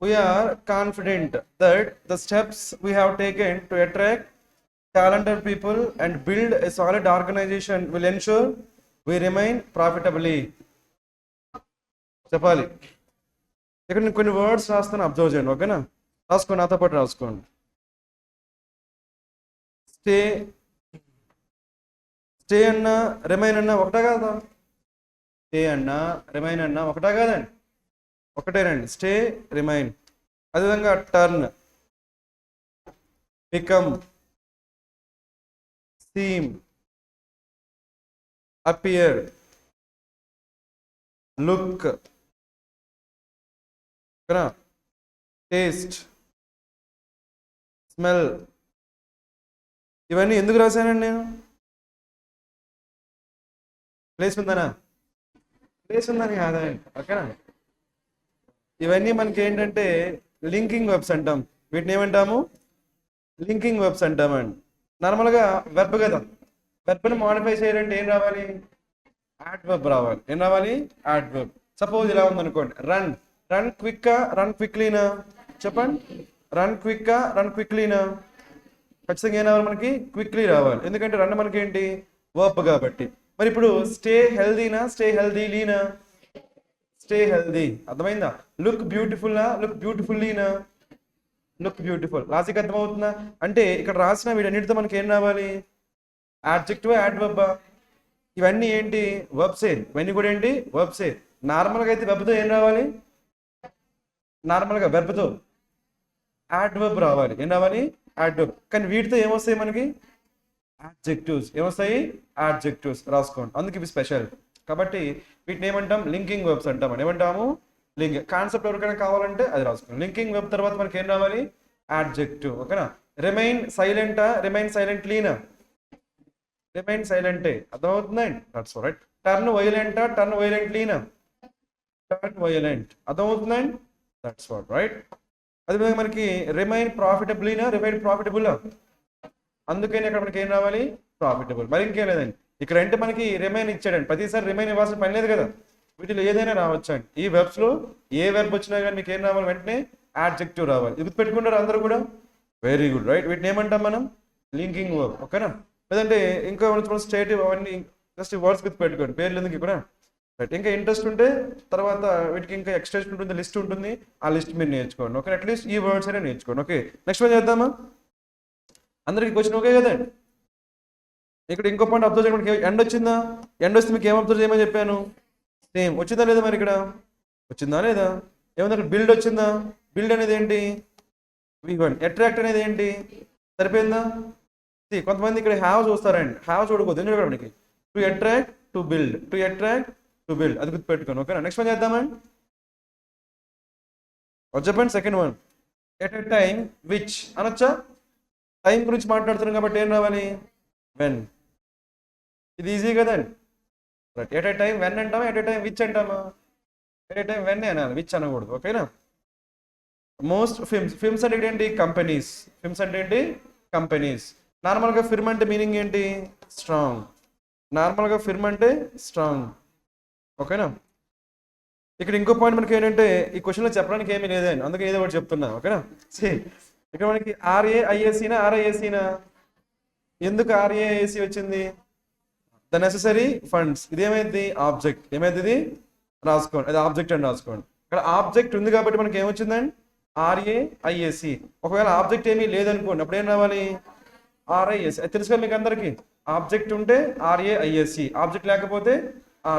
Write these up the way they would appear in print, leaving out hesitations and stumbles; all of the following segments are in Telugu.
We are confident that the steps we have taken to attract talented people and build a solid organization will ensure we remain profitably. చెప్పాలి. ఇక్కడ నేను కొన్ని వర్డ్స్ రాస్తాను, అబ్జర్వ్ చేయండి. ఓకేనా? రాసుకోండి, నాతో పాటు రాసుకోండి. స్టే స్టే అన్నా రిమైన్ అన్నా ఒకటా కాదా? స్టే అన్నా రిమైన్ అన్నా ఒకటా కాదండి? ఒకటేనండి. Stay, remain. అదేవిధంగా turn, become, seem, appear, look, taste, smell. ఇవన్నీ ఎందుకు రాశానండి నేను? ప్లేస్ ఉందనా? ప్లేస్ ఉందని కాదండి. ఓకేనా? ఇవన్నీ మనకి ఏంటంటే లింకింగ్ వెబ్స్ అంటాం. వీటిని ఏమంటాము? లింకింగ్ వెబ్స్ అంటామండి. నార్మల్గా వెబ్ కదా, వెబ్ని మోడిఫై చేయాలంటే ఏం రావాలి? యాడ్ వెబ్ రావాలి. ఏం రావాలి? Add web. సపోజ్ ఇలా ఉందనుకోండి, రన్ రన్ క్విక్కా, రన్ క్విక్లీనా? చెప్పండి. రన్ క్విక్కా, రన్ క్విక్లీనా? ఖచ్చితంగా ఏం రావాలి మనకి? క్విక్లీ రావాలి. ఎందుకంటే రన్ మనకి ఏంటి? వర్బ్ కాబట్టి. మరి ఇప్పుడు స్టే హెల్దీనా, స్టే హెల్దీలీనా? Stay healthy. అర్థమైందా? లుక్ బ్యూటిఫుల్నా, లుక్ బ్యూటిఫుల్లీనా? Look beautiful. లాజిక్ అర్థమవుతుందా? అంటే ఇక్కడ రాసిన వీటన్నిటితో మనకి ఏం రావాలి? Adjective, adverb. ఇవన్నీ ఏంటి? వర్బ్సే. ఇవన్నీ కూడా ఏంటి? వర్బ్సే. నార్మల్గా అయితే వెబ్తో ఏం రావాలి? నార్మల్గా వెబ్తో యాడ్వర్బ్ రావాలి. ఏం రావాలి? యాడ్వర్బ్. కానీ వీటితో ఏమొస్తాయి మనకి? యాడ్జెక్టివ్స్. ఏమొస్తాయి? యాడ్జెక్టివ్స్. రాసుకోండి. అందుకు ఇవి స్పెషల్. కాబట్టి వీటిని ఏమంటాం? లింకింగ్ వెబ్స్ అంటాం. ఏమంటాము? లింక్. కాన్సెప్ట్ ఎవరికైనా కావాలంటే అది రాసుకోండి. లింకింగ్ వెబ్ తర్వాత మనకి ఏం రావాలి? యాడ్జెక్టివ్. ఓకేనా? రిమైన్ సైలెంటా, రిమైన్ సైలెంట్లీనా? రిమైన్ సైలెంటే. అర్థమవుతుందండి? That's right. టర్న్ వైలెంటా, టర్న్ వైలెంట్లీనా? Turn violent. అర్థమవుతుందండి? That's what right. అదేవిధంగా మనకి రిమైన్ ప్రాఫిటబుల్లీనా, రిమైన్ ప్రాఫిటబుల్లా? అందుకని ఇక్కడ మనకి ఏం రావాలి? ప్రాఫిటబుల్. మరి ఇంకేం లేదండి. ఇక్కడ అంటే మనకి రిమైన్ ఇచ్చాడండి. ప్రతిసారి రిమైన్ ఇవ్వాల్సిన పని లేదు కదా. వీటిలో ఏదైనా రావచ్చండి. ఈ వెబ్స్లో ఏ వెబ్ వచ్చినా కానీ మీకు ఏం రావాలి? వెంటనే యాడ్జెక్టివ్ రావాలి. ఇది పెట్టుకుంటారు అందరూ కూడా. Very good right. వీటిని ఏమంటాం మనం? Linking verb. ఓకేనా? లేదంటే ఇంకా స్టేటివ్ అవన్నీ జస్ట్ వర్డ్స్ గుర్తు పెట్టుకోండి, పేర్లు ఎందుకు ఇక్కడ. రైట్. ఇంకా ఇంట్రెస్ట్ ఉంటే తర్వాత వీటికి ఇంకా ఎక్స్టెన్షన్ ఉంటుంది, లిస్ట్ ఉంటుంది. ఆ లిస్ట్ మీరు నేర్చుకోండి. ఓకే? అట్లీస్ట్ ఈ వర్డ్స్ అయినా నేర్చుకోండి. ఓకే, నెక్స్ట్ వన్ చేద్దామా? అందరికి క్వశ్చన్ ఓకే కదండి? ఇక్కడ ఇంకో పాయింట్ అబ్జర్వ్ చేయడానికి ఎండ్ వచ్చిందా? ఎండ్ వస్తే మీకు ఏం అబ్జర్వ్ చేయమని చెప్పాను? సేమ్. వచ్చిందా లేదా? మరి ఇక్కడ వచ్చిందా లేదా? ఏముంది అక్కడ? బిల్డ్ వచ్చిందా? బిల్డ్ అనేది ఏంటి? V1. అట్రాక్ట్ అనేది ఏంటి? సరిపోయిందా? కొంతమంది ఇక్కడ హ్యావ్ చూస్తారండి. హ్యావ్ చూడకూడదు. ఎందుకంటే మనకి to attract, to build, to attract, to build. అది గుర్తుపెట్టుకోండి. ఓకేనా? నెక్స్ట్ వన్ చేద్దామండి. చెప్పండి. Second one. At a time which అనొచ్చా? టైం గురించి మాట్లాడుతున్నాం కాబట్టి ఏం రావాలి? వెన్. ఇది ఈజీ కదండి. Right. At a time when అంటామా, ఎట్ ఎ టైం విచ్ అంటామా? ఎట్ ఎ టైం వెన్ అనాలి, విచ్ అనకూడదు. ఓకేనా? Most films. ఫిల్మ్స్ అంటే ఏంటి? కంపెనీస్. ఫిల్మ్స్ అంటే ఏంటి? కంపెనీస్. నార్మల్గా ఫిల్మ్ అంటే మీనింగ్ ఏంటి? స్ట్రాంగ్. నార్మల్గా ఫిల్మ్ అంటే స్ట్రాంగ్. ఓకేనా? ఇక్కడ ఇంకో పాయింట్ మనకి ఏంటంటే ఈ క్వశ్చన్లో చెప్పడానికి ఏమీ లేదండి, అందుకే ఏదో ఒకటి చెప్తున్నా. ఓకేనా? ఇక్కడ మనకి RAIACనా, RIACనా? ఎందుకు RAIAC వచ్చింది? The necessary funds. ఇదేమైంది? ఆబ్జెక్ట్. ఏమైంది ఇది? రాసుకోండి. అది ఆబ్జెక్ట్ అని రాసుకోండి. ఇక్కడ ఆబ్జెక్ట్ ఉంది కాబట్టి మనకి ఏమొచ్చిందండి? RAIAC. ఒకవేళ ఆబ్జెక్ట్ ఏమీ లేదనుకోండి, అప్పుడు ఏం రావాలి? RIAC. అది తెలుసుగా మీకు అందరికి. ఆబ్జెక్ట్ ఉంటే RAIAC, ఆబ్జెక్ట్ లేకపోతే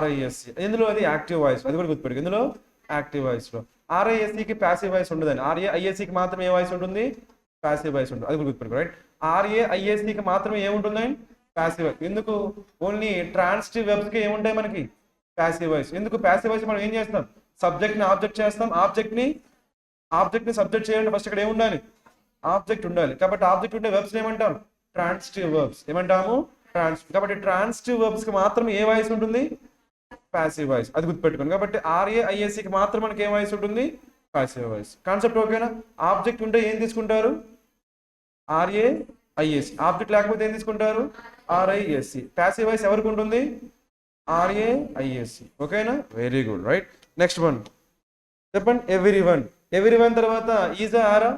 RISC. ఎందులో? అది యాక్టివ్ వాయిస్. అది కూడా గుర్తుపెట్టుకో. ఇందులో యాక్టివ్ వాయిస్లో. RISCకి ప్యాసివ్ వాయిస్ ఉండదండి. RAIACకి మాత్రమే ఏ వాయిస్ ఉంటుంది? ప్యాసివ్ వాయిస్ ఉంటుంది. అది కూడా గుర్తుపెట్టుకో. రైట్. RAIACకి మాత్రమే ఏముంటుందండి? Passive voice. ఎందుకు? ఓన్లీ ట్రాన్సిటివ్ వెబ్స్కి ఏముంటాయి మనకి? Passive voice. ఎందుకు ప్యాసివ్ వాయిస్? మనం ఏం చేస్తాం? సబ్జెక్ట్ని ఆబ్జెక్ట్ చేస్తాం. ఆబ్జెక్ట్ని సబ్జెక్ట్ చేయాలంటే ఫస్ట్ ఇక్కడ ఏముండాలి? ఆబ్జెక్ట్ ఉండాలి. కాబట్టి ఆబ్జెక్ట్ ఉంటే వెబ్స్ ఏమంటాం? Transitive verbs. ఏమంటాము? ట్రాన్సిటివ్. కాబట్టి ట్రాన్సిటివ్ వెబ్స్కి మాత్రమే ఏ వాయిస్ ఉంటుంది? Passive voice. అది గుర్తుపెట్టుకోండి. కాబట్టి RAIACకి మాత్రం మనకి ఏ వాయిస్ ఉంటుంది? Passive voice. కాన్సెప్ట్ ఓకేనా? ఆబ్జెక్ట్ ఉంటే ఏం తీసుకుంటారు? RAIAC. ఆబ్జెక్ట్ లేకపోతే ఏం తీసుకుంటారు? RISC. ప్యాసివ్ వాయిస్ ఎవరికి ఉంటుంది? RAIAC. ఓకేనా? Very good right. Next one చెప్పండి. Every one. ఎవ్రీ వన్ తర్వాత ఈజ్ ఆరా,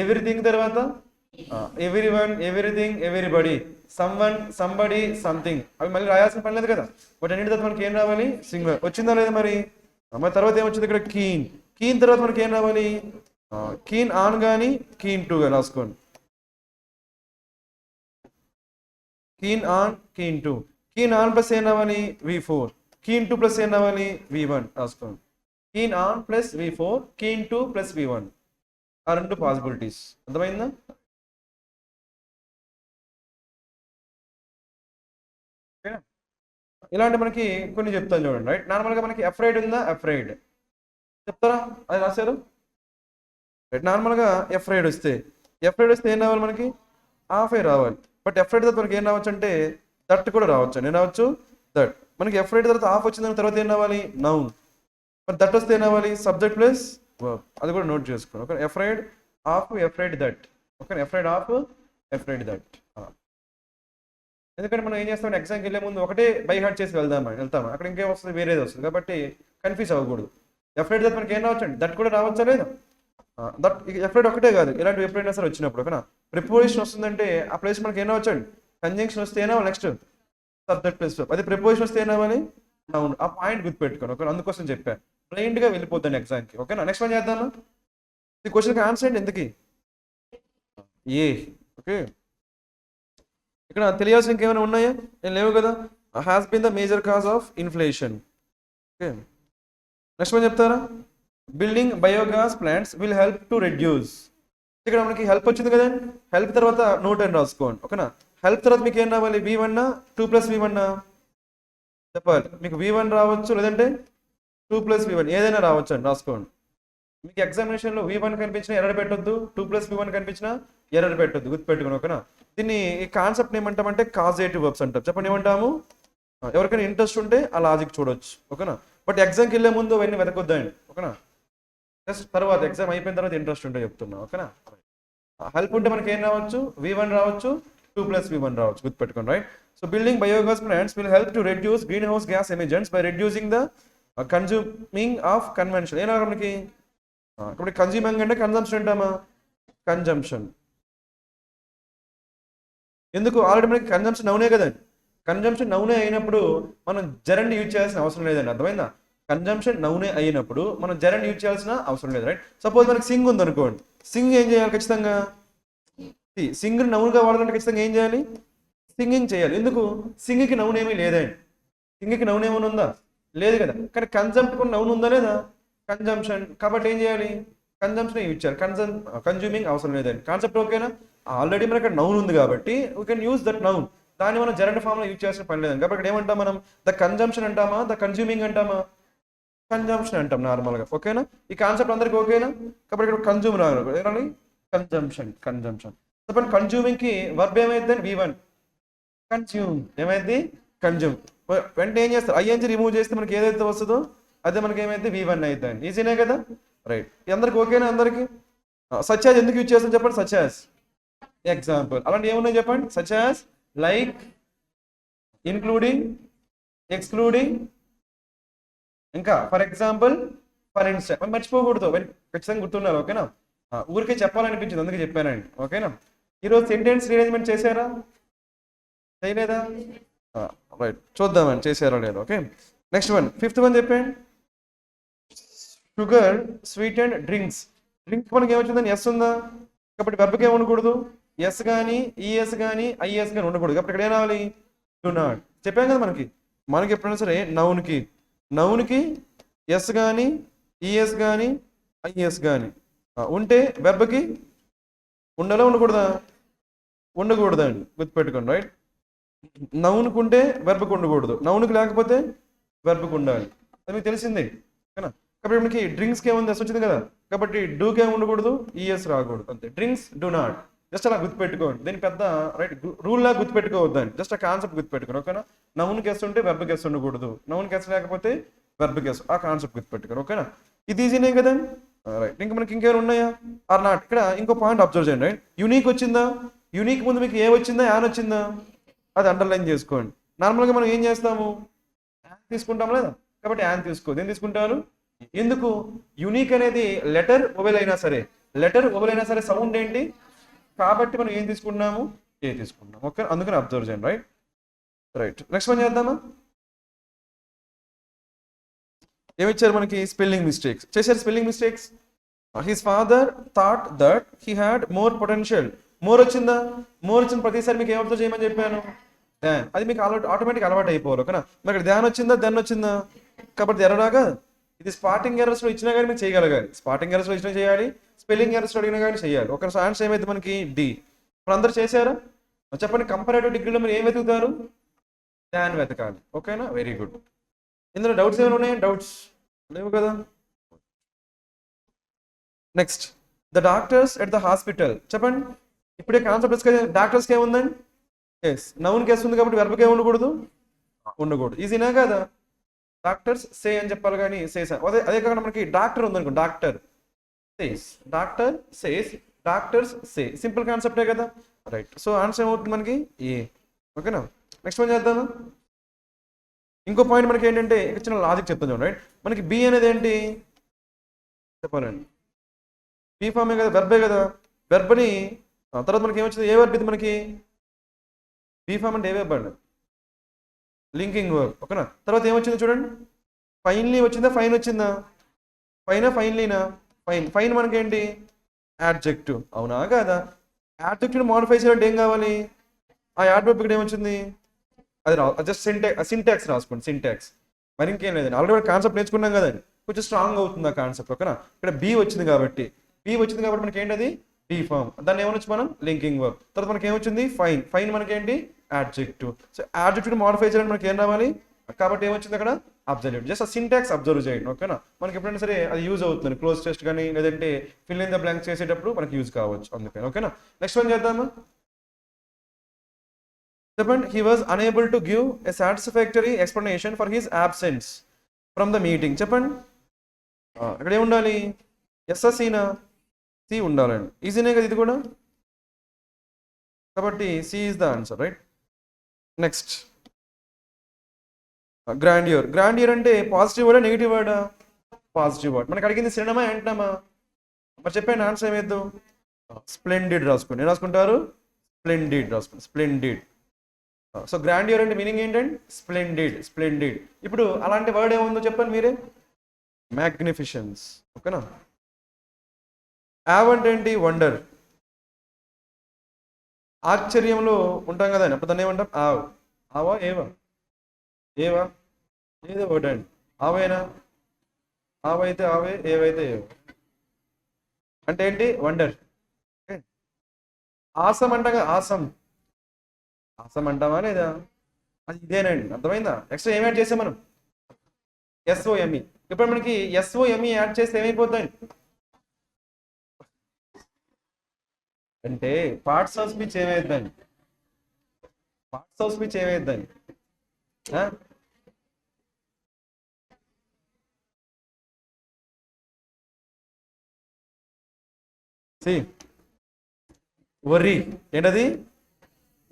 ఎవ్రీథింగ్ తర్వాత every one, everything, everybody, some one, somebody, something. అవి మళ్ళీ రాయాల్సిన పని లేదు కదా. బట్ అన్నింటి తర్వాత మనకి ఏం రావాలి? సింగులర్. వచ్చిందా లేదా మరి? మరి తర్వాత ఏమొచ్చింది ఇక్కడ? కీన్. కీన్ తర్వాత మనకి ఏం రావాలి? కీన్ ఆన్ కానీ కీన్ టూ కానీ రాసుకోండి. Keen on, keen two. Keen on plus ఏం రావాలి? V4. కీన్ టూ ప్లస్ ఏం రావాలి? V1 రాసుకోండి. Keen on plus V4, keen two plus V1. ఆ రెండు పాసిబిలిటీస్. అర్థమైందా? ఇలాంటి మనకి కొన్ని చెప్తాను చూడండి. రైట్, నార్మల్గా మనకి ఎఫ్రైడ్ ఉందా? ఎఫ్రైడ్ చెప్తారా? అది రాశారు. రైట్, నార్మల్గా ఎఫ్రైడ్ వస్తే ఏం రావాలి మనకి? హాఫ్ రావాలి. బట్ ఎఫ్రైడ్ తర్వాత మనకి ఏం రావచ్చు అంటే దట్ కూడా రావచ్చు. ఏం రావచ్చు? దట్. మనకి ఎఫ్రైడ్ తర్వాత హాఫ్ వచ్చిన తర్వాత ఏం రావాలి? నౌన్. మరి దట్ వస్తే ఏం రావాలి? Subject plus verb. అది కూడా నోట్ చేసుకోండి. Okay, afraid of, afraid that. Okay, afraid of, afraid that. ఎందుకంటే మనం ఏం చేస్తాం, ఎగ్జామ్కి వెళ్ళే ముందు ఒకటే బై హార్ట్ చేసి వెళ్తామా అక్కడ ఇంకేం వస్తుంది? వేరేది వస్తుంది. కాబట్టి కన్ఫ్యూజ్ అవ్వకూడదు. ఎఫ్రైడ్ దట్ మనకి ఏం రావచ్చండి? దట్ కూడా రావచ్చా లేదా? దట్ ఎఫ్రైడ్ ఒకటే కాదు, ఇలాంటి ఎప్పుడైనా సరే వచ్చినప్పుడు ఓకేనా, ప్రిపోజిషన్ వస్తుందంటే ఆ ప్లేస్ మనకి ఏం రావచ్చండి? కంజంక్షన్ వస్తే ఏనా నెక్స్ట్ సబ్జెక్ట్ ప్లస్ వర్బ్. అదే ప్రిపోజిషన్ వస్తే ఏనావాలి? నౌన్. ఆ పాయింట్ గుర్తుపెట్టుకోండి. ఓకే, అందుకోసం చెప్పాను. బ్లైండ్గా వెళ్ళిపోతాను ఎగ్జామ్కి. ఓకేనా, నెక్స్ట్ వన్ చేద్దామా? ఈ క్వశ్చన్కి ఆన్సర్ ఏంటి ఎందుకు? ఏ. ఓకే, ఇక్కడ తెలియాల్సిన ఇంకేమైనా ఉన్నాయా? ఏం లేవు కదా. Has been the major cause of inflation. Okay, next one చెప్తారా? Building biogas plants will help to reduce. ఇక్కడ మనకి హెల్ప్ వచ్చింది కదా. హెల్ప్ తర్వాత నోట్ అని రాసుకోండి. ఓకేనా, హెల్ప్ తర్వాత మీకు ఏం రావాలి? V1 2 + V1 చెప్పాలి. మీకు V1 రావచ్చు, లేదంటే 2 + V1 ఏదైనా రావచ్చు అని రాసుకోండి. మీకు ఎగ్జామినేషన్లో V1 కనిపించినా ఎర్రర్ పెట్టొద్దు, 2 + V1 కనిపించినా ఎర్రర్ పెట్టొద్దు, గుర్తుపెట్టుకుని. ఓకేనా, దీన్ని ఈ కాన్సెప్ట్ ఏమంటామంటే కాజేటివ్ వర్బ్స్ అంటాం. చెప్పండి ఏమంటాము? ఎవరికైనా ఇంట్రెస్ట్ ఉంటే ఆ లాజిక్ చూడొచ్చు. ఓకేనా, బట్ ఎగ్జామ్కి వెళ్ళే ముందు అవన్నీ వెతకొద్దండి. ఓకేనా, జస్ట్ తర్వాత ఎగ్జామ్ అయిపోయిన తర్వాత ఇంట్రెస్ట్ ఉంటే చెప్తున్నా. ఓకేనా, హెల్ప్ ఉంటే మనకి ఏం రావచ్చు? V1 రావచ్చు, 2 + V1 రావచ్చు, గుర్తుపెట్టుకోండి. Right, so building biogas plants will help to reduce green house gas emissions by reducing the consuming of convention. ఏనా మనకి ఇప్పుడు కన్జ్యూమింగ్ అంటే కన్జంప్షన్ అంటామా? కన్జంప్షన్. ఎందుకు? ఆల్రెడీ మనకి కన్జంప్షన్ నౌనే కదండి. కన్జంప్షన్ నౌనే అయినప్పుడు మనం జెరండ్ యూజ్ చేయాల్సిన అవసరం లేదండి. అర్థమైందా? కన్జంప్షన్ నౌనే అయినప్పుడు మనం జెరండ్ యూజ్ చేయాల్సిన అవసరం లేదు. రైట్, సపోజ్ మనకి సింగ్ ఉంది అనుకోండి. సింగ్ ఏం చేయాలి? ఖచ్చితంగా సింగ్ నౌన్గా వాడాలంటే ఖచ్చితంగా ఏం చేయాలి? సింగింగ్ చేయాలి. ఎందుకు? సింగ్కి నౌన్ ఏమీ లేదండి. సింగ్కి నౌన్ ఏమైనా ఉందా? లేదు కదా. కానీ కన్జంప్ట్ కూడా నౌన్ ఉందా లేదా? కన్జంప్షన్. కాబట్టి ఏం చేయాలి? కన్జంప్షన్ యూజ్ చేయాలి. కన్జ్యూమింగ్ అవసరం లేదండి. కాన్సెప్ట్ ఓకేనా? ఆల్రెడీ మనకి అక్కడ నౌన్ ఉంది కాబట్టి we can use that noun. దాన్ని మనం జెరండ్ ఫామ్ లో యూజ్ చేయాల్సిన పని లేదండి. కాబట్టి ఇక్కడ ఏమంటాం మనం? ద కన్జంప్షన్ అంటామా, ద కన్జ్యూమింగ్ అంటామా? కన్జంప్షన్ అంటాం నార్మల్గా. ఓకేనా, ఈ కాన్సెప్ట్ అందరికి ఓకేనా? కాబట్టి ఇక్కడ కన్జ్యూమ్ రావాలి. కన్జంప్షన్. చెప్పండి, కన్జ్యూమింగ్ కి వర్బ్ ఏమైంది? V1. కన్జ్యూమ్ ఏమైంది? కన్జ్యూమ్. వెంటనే ఏం చేస్తారు? ఐఎన్జీ రిమూవ్ చేస్తే మనకి ఏదైతే వస్తుందో అదే మనకి ఏమైతే? V1 అవుతుంది. ఈజీనే కదా. రైట్, అందరికి ఓకేనా? అందరికి సచ్ యాజ్ ఎందుకు యూజ్ చేస్తాం చెప్పండి? Such as example. అలాంటి ఏమున్నాయి చెప్పండి? Such as, like, including, excluding, ఇంకా ఫర్ ఎగ్జాంపుల్, ఫర్ ఇన్స్టెన్స్. మర్చిపోకూడదు, ఖచ్చితంగా గుర్తున్నారు. ఓకేనా, ఊరికే చెప్పాలనిపించింది అందుకే చెప్పానండి. ఓకేనా, ఈరోజు సెంటెన్స్ రీఅరేంజ్మెంట్ చేశారా? చేయలేదా? రైట్, చూద్దామండి చేశారా లేదా. Okay, next one, fifth one చెప్పండి. Sugar sweet and drinks. Drink మనకి ఏమొచ్చిందని ఎస్ ఉందా? కాబట్టి వెర్బ్కి ఏమి ఉండకూడదు? ఎస్ కానీ, ఈఎస్ కానీ, ఐఎస్ కానీ ఉండకూడదు. కాబట్టి ఇక్కడ ఏం రావాలి? Do not. చెప్పాం కదా మనకి ఎప్పుడైనా సరే నౌన్కి ఎస్ కానీ, ఈఎస్ కానీ, ఐఎస్ కానీ ఉంటే వెర్బ్కి ఉండాలా ఉండకూడదా? ఉండకూడదండి, గుర్తుపెట్టుకోండి. రైట్, నౌన్కి ఉంటే వెర్బ్కి ఉండకూడదు, నౌన్కి లేకపోతే వెర్బ్కి ఉండాలి. అది మీకు తెలిసిందే ఓకేనా. కాబట్టి మనకి డ్రింక్స్కి ఏముంది? ఎస్ వచ్చింది కదా. కాబట్టి డూకి ఏమి ఉండకూడదు? ఈఎస్ రాకూడదు, అంతే. Drinks, do not. జస్ట్ అలా గుర్తుపెట్టుకోండి. దీని పెద్ద రైట్ రూల్ లా గుర్తుపెట్టుకోవద్దండి. జస్ట్ ఆ కాన్సెప్ట్ గుర్తుపెట్టుకోండి. ఓకేనా, నౌన్కి ఎస్ ఉంటే వెర్బ్కి ఎస్ ఉండకూడదు, నౌన్కి ఎస్ లేకపోతే వెర్బ్కి ఎస్. ఆ కాన్సెప్ట్ గుర్తుపెట్టుకోండి. ఓకేనా, ఇది ఈజీనే కదండి. రైట్, ఇంకా మనకి ఇంకేమైనా ఉన్నాయా? Or not. ఇక్కడ ఇంకో పాయింట్ అబ్జర్వ్ చేయండి. రైట్, యూనిక్ వచ్చిందా? యూనిక్ ముందు మీకు ఏ వచ్చిందా, యాన్ వచ్చిందా? అది అండర్లైన్ చేసుకోండి. నార్మల్గా మనం ఏం చేస్తాము? యాన్ తీసుకుంటాం లేదా? కాబట్టి యాన్ తీసుకో. ఏం తీసుకుంటారు? ఎందుకు? యూనిక్ అనేది లెటర్ ఓవెల్ అయినా సరే, లెటర్ ఓవెల్ అయినా సరే సౌండ్ ఏంటి? కాబట్టి మనం ఏం తీసుకున్నాము? ఏ తీసుకున్నాము. ఓకే, అందుకని అబ్జర్వ్ చేయండి. Right right. నెక్స్ట్ వన్ చేద్దామా? ఏమిచ్చారు మనకి? స్పెల్లింగ్ మిస్టేక్స్ చేశారు. Spelling mistakes. His father thought that he had more potential. More వచ్చిందా? మోర్ వచ్చిన ప్రతిసారి మీకు ఏమర్థం చేయమని చెప్పాను? దాన్. అది మీకు ఆటోమేటిక్ అలవాటు అయిపోవాలి. ఓకేనా? మరి ఇక్కడ ధ్యాన్ వచ్చిందా, దెన్ వచ్చిందా? కాబట్టి ఎర్రరాగా ఇది స్పాటింగ్ ఎర్రర్స్ లో ఇచ్చినా కానీ మీరు చేయగలగాలి. స్పాటింగ్ ఎర్రర్స్ లో ఇచ్చినా చేయాలి, స్పెల్లింగ్ ఎర్రర్స్ లో అడిగినా కానీ చేయాలి. ఒక ఆన్సర్ ఏమైతే మనకి డి. ఇప్పుడు అందరూ చేశారా? చెప్పండి, కంపారేటివ్ డిగ్రీలో మీరు ఏం వెతుకుతారు? దాన్ వెతకాలి. ఓకేనా? Very good. ఇందులో డౌట్స్ ఏమైనా ఉన్నాయా? డౌట్స్ లేవు కదా? Next, the doctors at the hospital. చెప్పండి, ఇప్పుడే కాన్సెప్ట్ డిస్కస్. డాక్టర్స్కి ఏముందండి? ఎస్. నౌన్ కేసు ఉంది కాబట్టి వెర్బ్కి ఏమి ఉండకూడదు? ఉండకూడదు. ఈజీనా కదా? డాక్టర్స్ సే అని చెప్పాలి కానీ సేస్. అదే అదే కాకుండా మనకి డాక్టర్ ఉందనుకో, doctor says, doctor says, doctors say. Simple కాన్సెప్టే కదా? రైట్. సో ఆన్సర్ ఏమవుతుంది మనకి? ఏ. ఓకేనా? నెక్స్ట్ వన్ చేద్దాము. ఇంకో పాయింట్ మనకి ఏంటంటే చిన్న లాజిక్ చెప్తాను చూడండి. రైట్, మనకి బి అనేది ఏంటి చెప్పాలండి? బీ ఫామే కదా, వెర్బే కదా. వెర్బ్ని తర్వాత మనకి ఏమొచ్చింది? ఏ వర్బ్ ఇది మనకి? బీ ఫామ్ అంటే ఏ వెర్బ్ అండి? Linking verb. ఓకేనా? తర్వాత ఏమొచ్చింది చూడండి, ఫైన్లీ వచ్చిందా, ఫైన్ వచ్చిందా? ఫైనా ఫైన్లీనా? ఫైన్. ఫైన్ మనకేంటి? యాడ్జెక్టివ్. అవునా కదా? యాడ్జెక్టివ్ మోడిఫై చేయాలంటే ఏం కావాలి? ఆ యాడ్ వర్బ్ ఇక్కడ ఏమొచ్చింది? అది జస్ట్ సింటాక్స్ రాసుకోండి, సింటాక్స్. మరి ఇంకేం లేదండి. ఆల్రెడీ కాన్సెప్ట్ నేర్చుకున్నాం కదండి, కొంచెం స్ట్రాంగ్ అవుతుంది ఆ కాన్సెప్ట్. ఓకేనా? ఇక్కడ బి వచ్చింది కాబట్టి, మనకి ఏంటది? Be form. దాన్ని ఏమనొచ్చు మనం? Linking verb. తర్వాత మనకి ఏమొచ్చింది? ఫైన్. ఫైన్ మనకేంటి? యాడ్జెక్టివ్. సో యాడ్జెక్టివ్ మోడిఫై చేయడానికి మనకి ఏం రావాలి? కాబట్టి ఏమొచ్చింది అక్కడ? అబ్జల్యూట్. జస్ట్ ఆ సింటాక్స్ అబ్జర్వ్ చేయండి. ఓకేనా? మనకి ఎప్పుడైనా సరే అది యూజ్ అవుతుంది, క్లోజ్ టెస్ట్ కానీ లేదంటే ఫిల్ ఇన్ ద బ్లాంక్ చేసేటప్పుడు మనకి యూజ్ కావచ్చు, అందుకని. ఓకేనా? నెక్స్ట్ వన్ చేద్దామా? చెప్పండి, he was unable to give a satisfactory explanation for his absence from the meeting. చెప్పండి, ఇక్కడ ఏముండాలి? ఎస్ఎస్సీనా? సి ఉండాలండి. ఈజీనే కదా ఇది కూడా, కాబట్టి C is the answer. Right. Next, grandeur. Grandeur అంటే పాజిటివ్ వర్డా నెగిటివ్ వర్డా? Positive word. మనకి అడిగింది సినిమా అంటున్నామా? మరి చెప్పండి ఆన్సర్ ఏమేద్దాం? స్ప్లెండిడ్ రాసుకోండి. ఏం రాసుకుంటారు? స్ప్లెండిడ్ రాసుకోండి. స్ప్లెండిడ్. సో గ్రాండియర్ అంటే మీనింగ్ ఏంటండి? స్ప్లెండిడ్. స్ప్లెండిడ్. ఇప్పుడు అలాంటి వర్డ్ ఏముందో చెప్పండి మీరే? మ్యాగ్నిఫిషన్స్. ఓకేనా? యావ్ అంటే ఏంటి? వండర్. ఆశ్చర్యంలో ఉంటాం కదండి, అప్పుడు దాన్ని ఏమంటాం? ఆవ్. ఆవా ఏవా? ఏవా? ఏదో ఒకటి అండి. ఆవేనా? ఆవైతే ఆవే, ఏవైతే ఏవో. అంటే ఏంటి? వండర్. ఆసం అంటాం కదా, ఆసం. ఆసం అంటామా లేదా? అది ఇదేనండి, అర్థమైందా? నెక్స్ట్ ఏం యాడ్ చేసాం మనం? ఎస్ఓఎంఈ. ఇప్పుడు మనకి ఎస్ఓఎంఈ యాడ్ చేస్తే ఏమైపోతాయి అంటే పార్ట్స్ ఆఫ్ స్పీచ్ ఏమైద్దండి? పార్ట్స్ ఆఫ్ స్పీచ్ ఏమైద్దండి? వర్రీ. ఏంటది?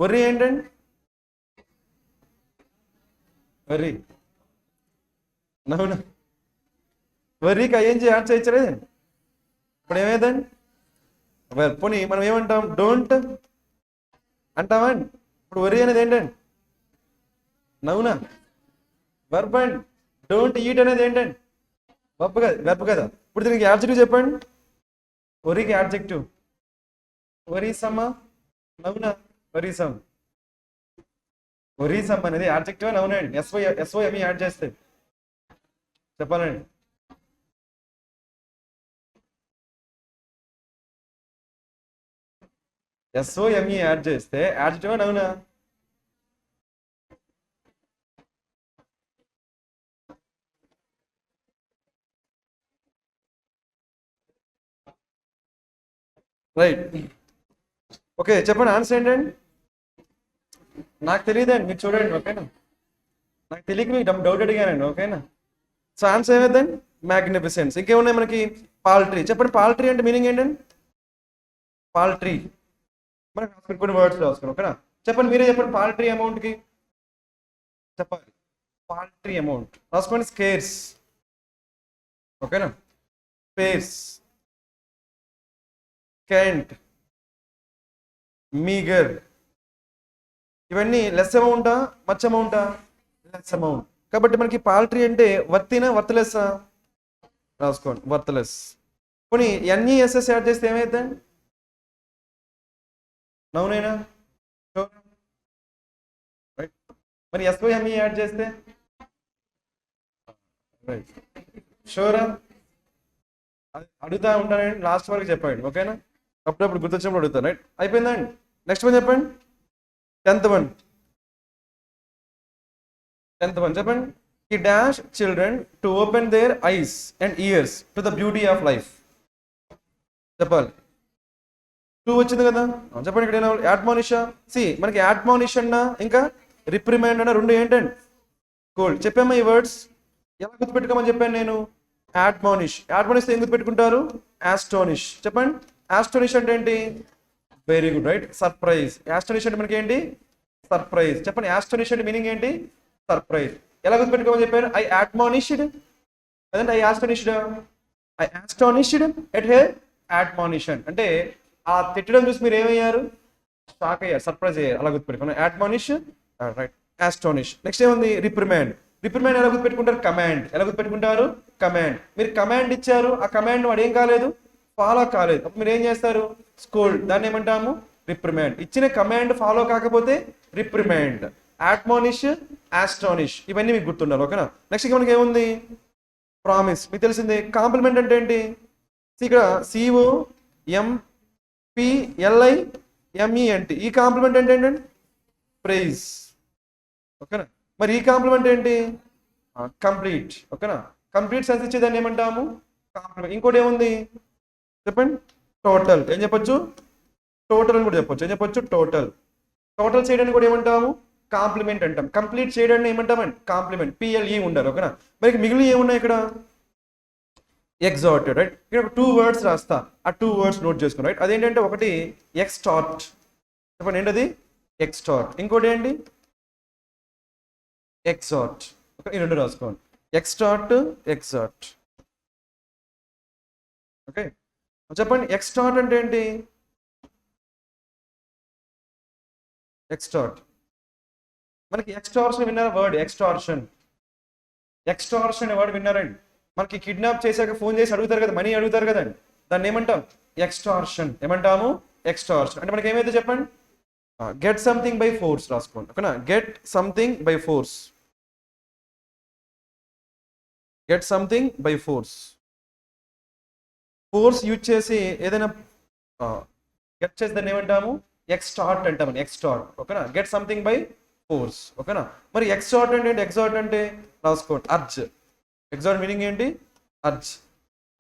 వర్రీ ఏంటండి? వర్రీ. నవ్వునా? వర్రీకి ఐఎన్జీ యాడ్ చేయలేదండి. ఇప్పుడు ఏమైందండి? పోనీ మనం ఏమంటాం? డోంట్ అంటామా అండి? ఇప్పుడు వర్రీ అనేది ఏంటండి? నవ్వునా? వర్బ్ అండి. డోంట్ ఈట్ అనేది ఏంటండి? వర్బ్ కదా, వెర్బ్ కదా. ఇప్పుడు దీనికి యాడ్జెక్టివ్ చెప్పండి. వర్రీకి యాడ్జెక్టివ్ వరీసమ్మా? నవ్వునా? వరీసమ్. వరీసమ్ అనేది యాడ్జెక్టివ్ నవ్వునండి. ఎస్ఓఎంఈ యాడ్ చేస్తే చెప్పాలండి. ఎస్ఓఎంఈ యాడ్ చేస్తే యాడ్జెక్టివ్ నవ్వునా? రైట్. ఓకే, చెప్పండి ఆన్సర్ ఏంటండి? నాకు తెలియదండి, మీరు చూడండి. ఓకేనా? నాకు తెలియక మీకు డౌట్ అడిగానండి. ఓకేనా? సో ఆన్సర్ ఏమైందండి? మ్యాగ్నిఫిసెన్స్. ఇంకేమున్నాయి మనకి? పాల్ట్రీ. చెప్పండి, పాల్ట్రీ అంటే మీనింగ్ ఏంటండి? పాల్ట్రీ. మనకి కొన్ని వర్డ్స్ రాసుకున్నాం. ఓకేనా? చెప్పండి, మీరే చెప్పండి. పాల్ట్రీ అమౌంట్కి చెప్పాలి. పాల్ట్రీ అమౌంట్ రాసుకోండి. స్కేర్స్. ఓకేనా. స్పేస్, క్యాంట్, మీగర్, ఇవన్నీ లెస్ అమౌంటా మచ్ అమౌంటా? Less amount. కాబట్టి మనకి పాల్ట్రీ అంటే వర్తినా వర్త్లెస్సా? రాసుకోండి, వర్త్లెస్. పోనీ ఎన్ఈఎస్ఎస్ యాడ్ చేస్తే ఏమైందండి? నౌనేనా? రైట్. మరి ఎస్ఓఎంఈ యాడ్ చేస్తే? రైట్. షూరా? అడుగుతా ఉంటానండి, లాస్ట్ వరకు చెప్పండి, ఓకేనా? అప్పుడప్పుడు గుర్తొచ్చినప్పుడు అడుగుతాను. రైట్, అయిపోయిందండి. నెక్స్ట్ వన్ చెప్పండి. 10th one. 10th వన్ చెప్పండి. He dash children to open their eyes and ears to the beauty of life. చెప్పాలి. 2 వచ్చింది కదా, చెప్పండి. ఇక్కడ యాడ్మానిషా? సి మనకి యాడ్మానిష్ అన్నా ఇంకా రిప్రిమైండ్ అన్న రెండు ఏంటండి? కోల్డ్. చెప్పామా ఈ వర్డ్స్? ఎలా గుర్తుపెట్టుకోమని చెప్పాను నేను? యాడ్మానిష్. యాడ్మానిష్ ఏం గుర్తుపెట్టుకుంటారు? యాస్టోనిష్. చెప్పండి. యాస్టోనిష్ అంటే ఏంటి? Very good, right. సర్ప్రైజ్. యాస్టోనిష్ అంటే మనకి ఏంటి? సర్ప్రైజ్. చెప్పండి, యాస్టోనిష్ అంటే మీనింగ్ ఏంటి? సర్ప్రైజ్. ఎలా గుర్తుపెట్టుకోమని చెప్పారు? ఐ అడ్మానిష్డ్, అదంటే I astonished. I astonished at her admonition అంటే ఆ తిట్టడం చూసి మీరు ఏమయ్యారు? షాక్ అయ్యారు, సర్ప్రైజ్ అయ్యారు. అలా గుర్తుపెట్టుకున్నాను. Admonish, right. ఆస్టోనిష్. నెక్స్ట్ ఏముంది? రిప్రిమాండ్. రిప్రిమాండ్ ఎలా గుర్తుపెట్టుకుంటారు? కమాండ్. ఎలా గుర్తుపెట్టుకుంటారు? కమాండ్. మీరు కమాండ్ ఇచ్చారు, ఆ కమాండ్ వాడు ఏం కాలేదు? ఫాలో కాలేదు. అప్పుడు మీరు ఏం చేస్తారు? స్కోల్డ్. దాన్ని ఏమంటాము? రిప్రిమాండ్. ఇచ్చిన కమాండ్ ఫాలో కాకపోతే రిప్రిమాండ్. అడ్మానిష్, ఆస్టోనిష్, ఇవన్నీ మీకు గుర్తుండాలి, ఓకేనా? నెక్స్ట్ మనకి ఏముంది? ప్రామిస్. మీకు తెలిసింది. కాంప్లిమెంట్ అంటే ఏంటి? ఇక్కడ సిఓ ఎంపిఎల్ఐ ఎంఈఎన్టి. ఈ కాంప్లిమెంట్ అంటే ఏంటండి? ప్రైజ్, ఓకేనా? మరి ఈ కాంప్లిమెంట్ ఏంటి? కంప్లీట్, ఓకేనా? కంప్లీట్ సెన్స్ ఇచ్చేదాన్ని ఏమంటాము? కాంప్లిమెంట్. ఇంకోటి ఏముంది చెప్పండి? టోటల్. ఏం చెప్పొచ్చు? టోటల్ అని కూడా చెప్పొచ్చు. ఏం చెప్పొచ్చు? టోటల్. టోటల్ చేయడానికి కూడా ఏమంటాము? కాంప్లిమెంట్ అంటాం. కంప్లీట్ చేయడాన్ని ఏమంటామండి? కాంప్లిమెంట్. పిఎల్ఈ ఉండాలి, ఓకేనా? మరి మిగిలిన ఏమున్నాయి ఇక్కడ? ఎగ్జార్టెడ్, రైట్. ఇక్కడ 2 వర్డ్స్ రాస్తా, ఆ 2 వర్డ్స్ నోట్ చేసుకుని, రైట్. అదేంటంటే ఒకటి ఎక్స్టార్ట్. చెప్పండి ఏంటది? ఎక్స్టార్ట్. ఇంకోటి ఏంటి? ఎగ్జార్ట్. ఈ రెండు రాసుకోండి. Extort, exhort. ఓకే, చెప్పండి. ఎక్స్టార్ట్ అంటే ఏంటి? ఎక్స్టార్ట్. మనకి ఎక్స్టార్షన్ విన్నారా? Word extortion. ఎక్స్టార్షన్ వర్డ్ విన్నారండి? మనకి కిడ్నాప్ చేశాక ఫోన్ చేసి అడుగుతారు కదా, మనీ అడుగుతారు కదండి, దాన్ని ఏమంటాం? ఎక్స్టార్షన్. ఏమంటాము? ఎక్స్టార్షన్. అంటే మనకి ఏమైతే చెప్పండి? గెట్ సంథింగ్ బై ఫోర్స్ రాసుకోండి, ఓకేనా? Get something by force. Get something by force. Force use చేసి ఏదైనా గెట్ చేసి దాన్ని ఏమంటాము? ఎక్స్టార్ట్ అంటామని. ఎక్స్టార్ట్, ఓకేనా? గెట్ సంథింగ్ బై ఫోర్స్, ఓకేనా? మరి ఎక్స్టార్ట్ అంటే ఏంటి? ఎగ్జార్ట్ అంటే రాసుకోండి, అర్జ్. ఎగ్జార్ట్ మీనింగ్ ఏంటి? అర్జ్.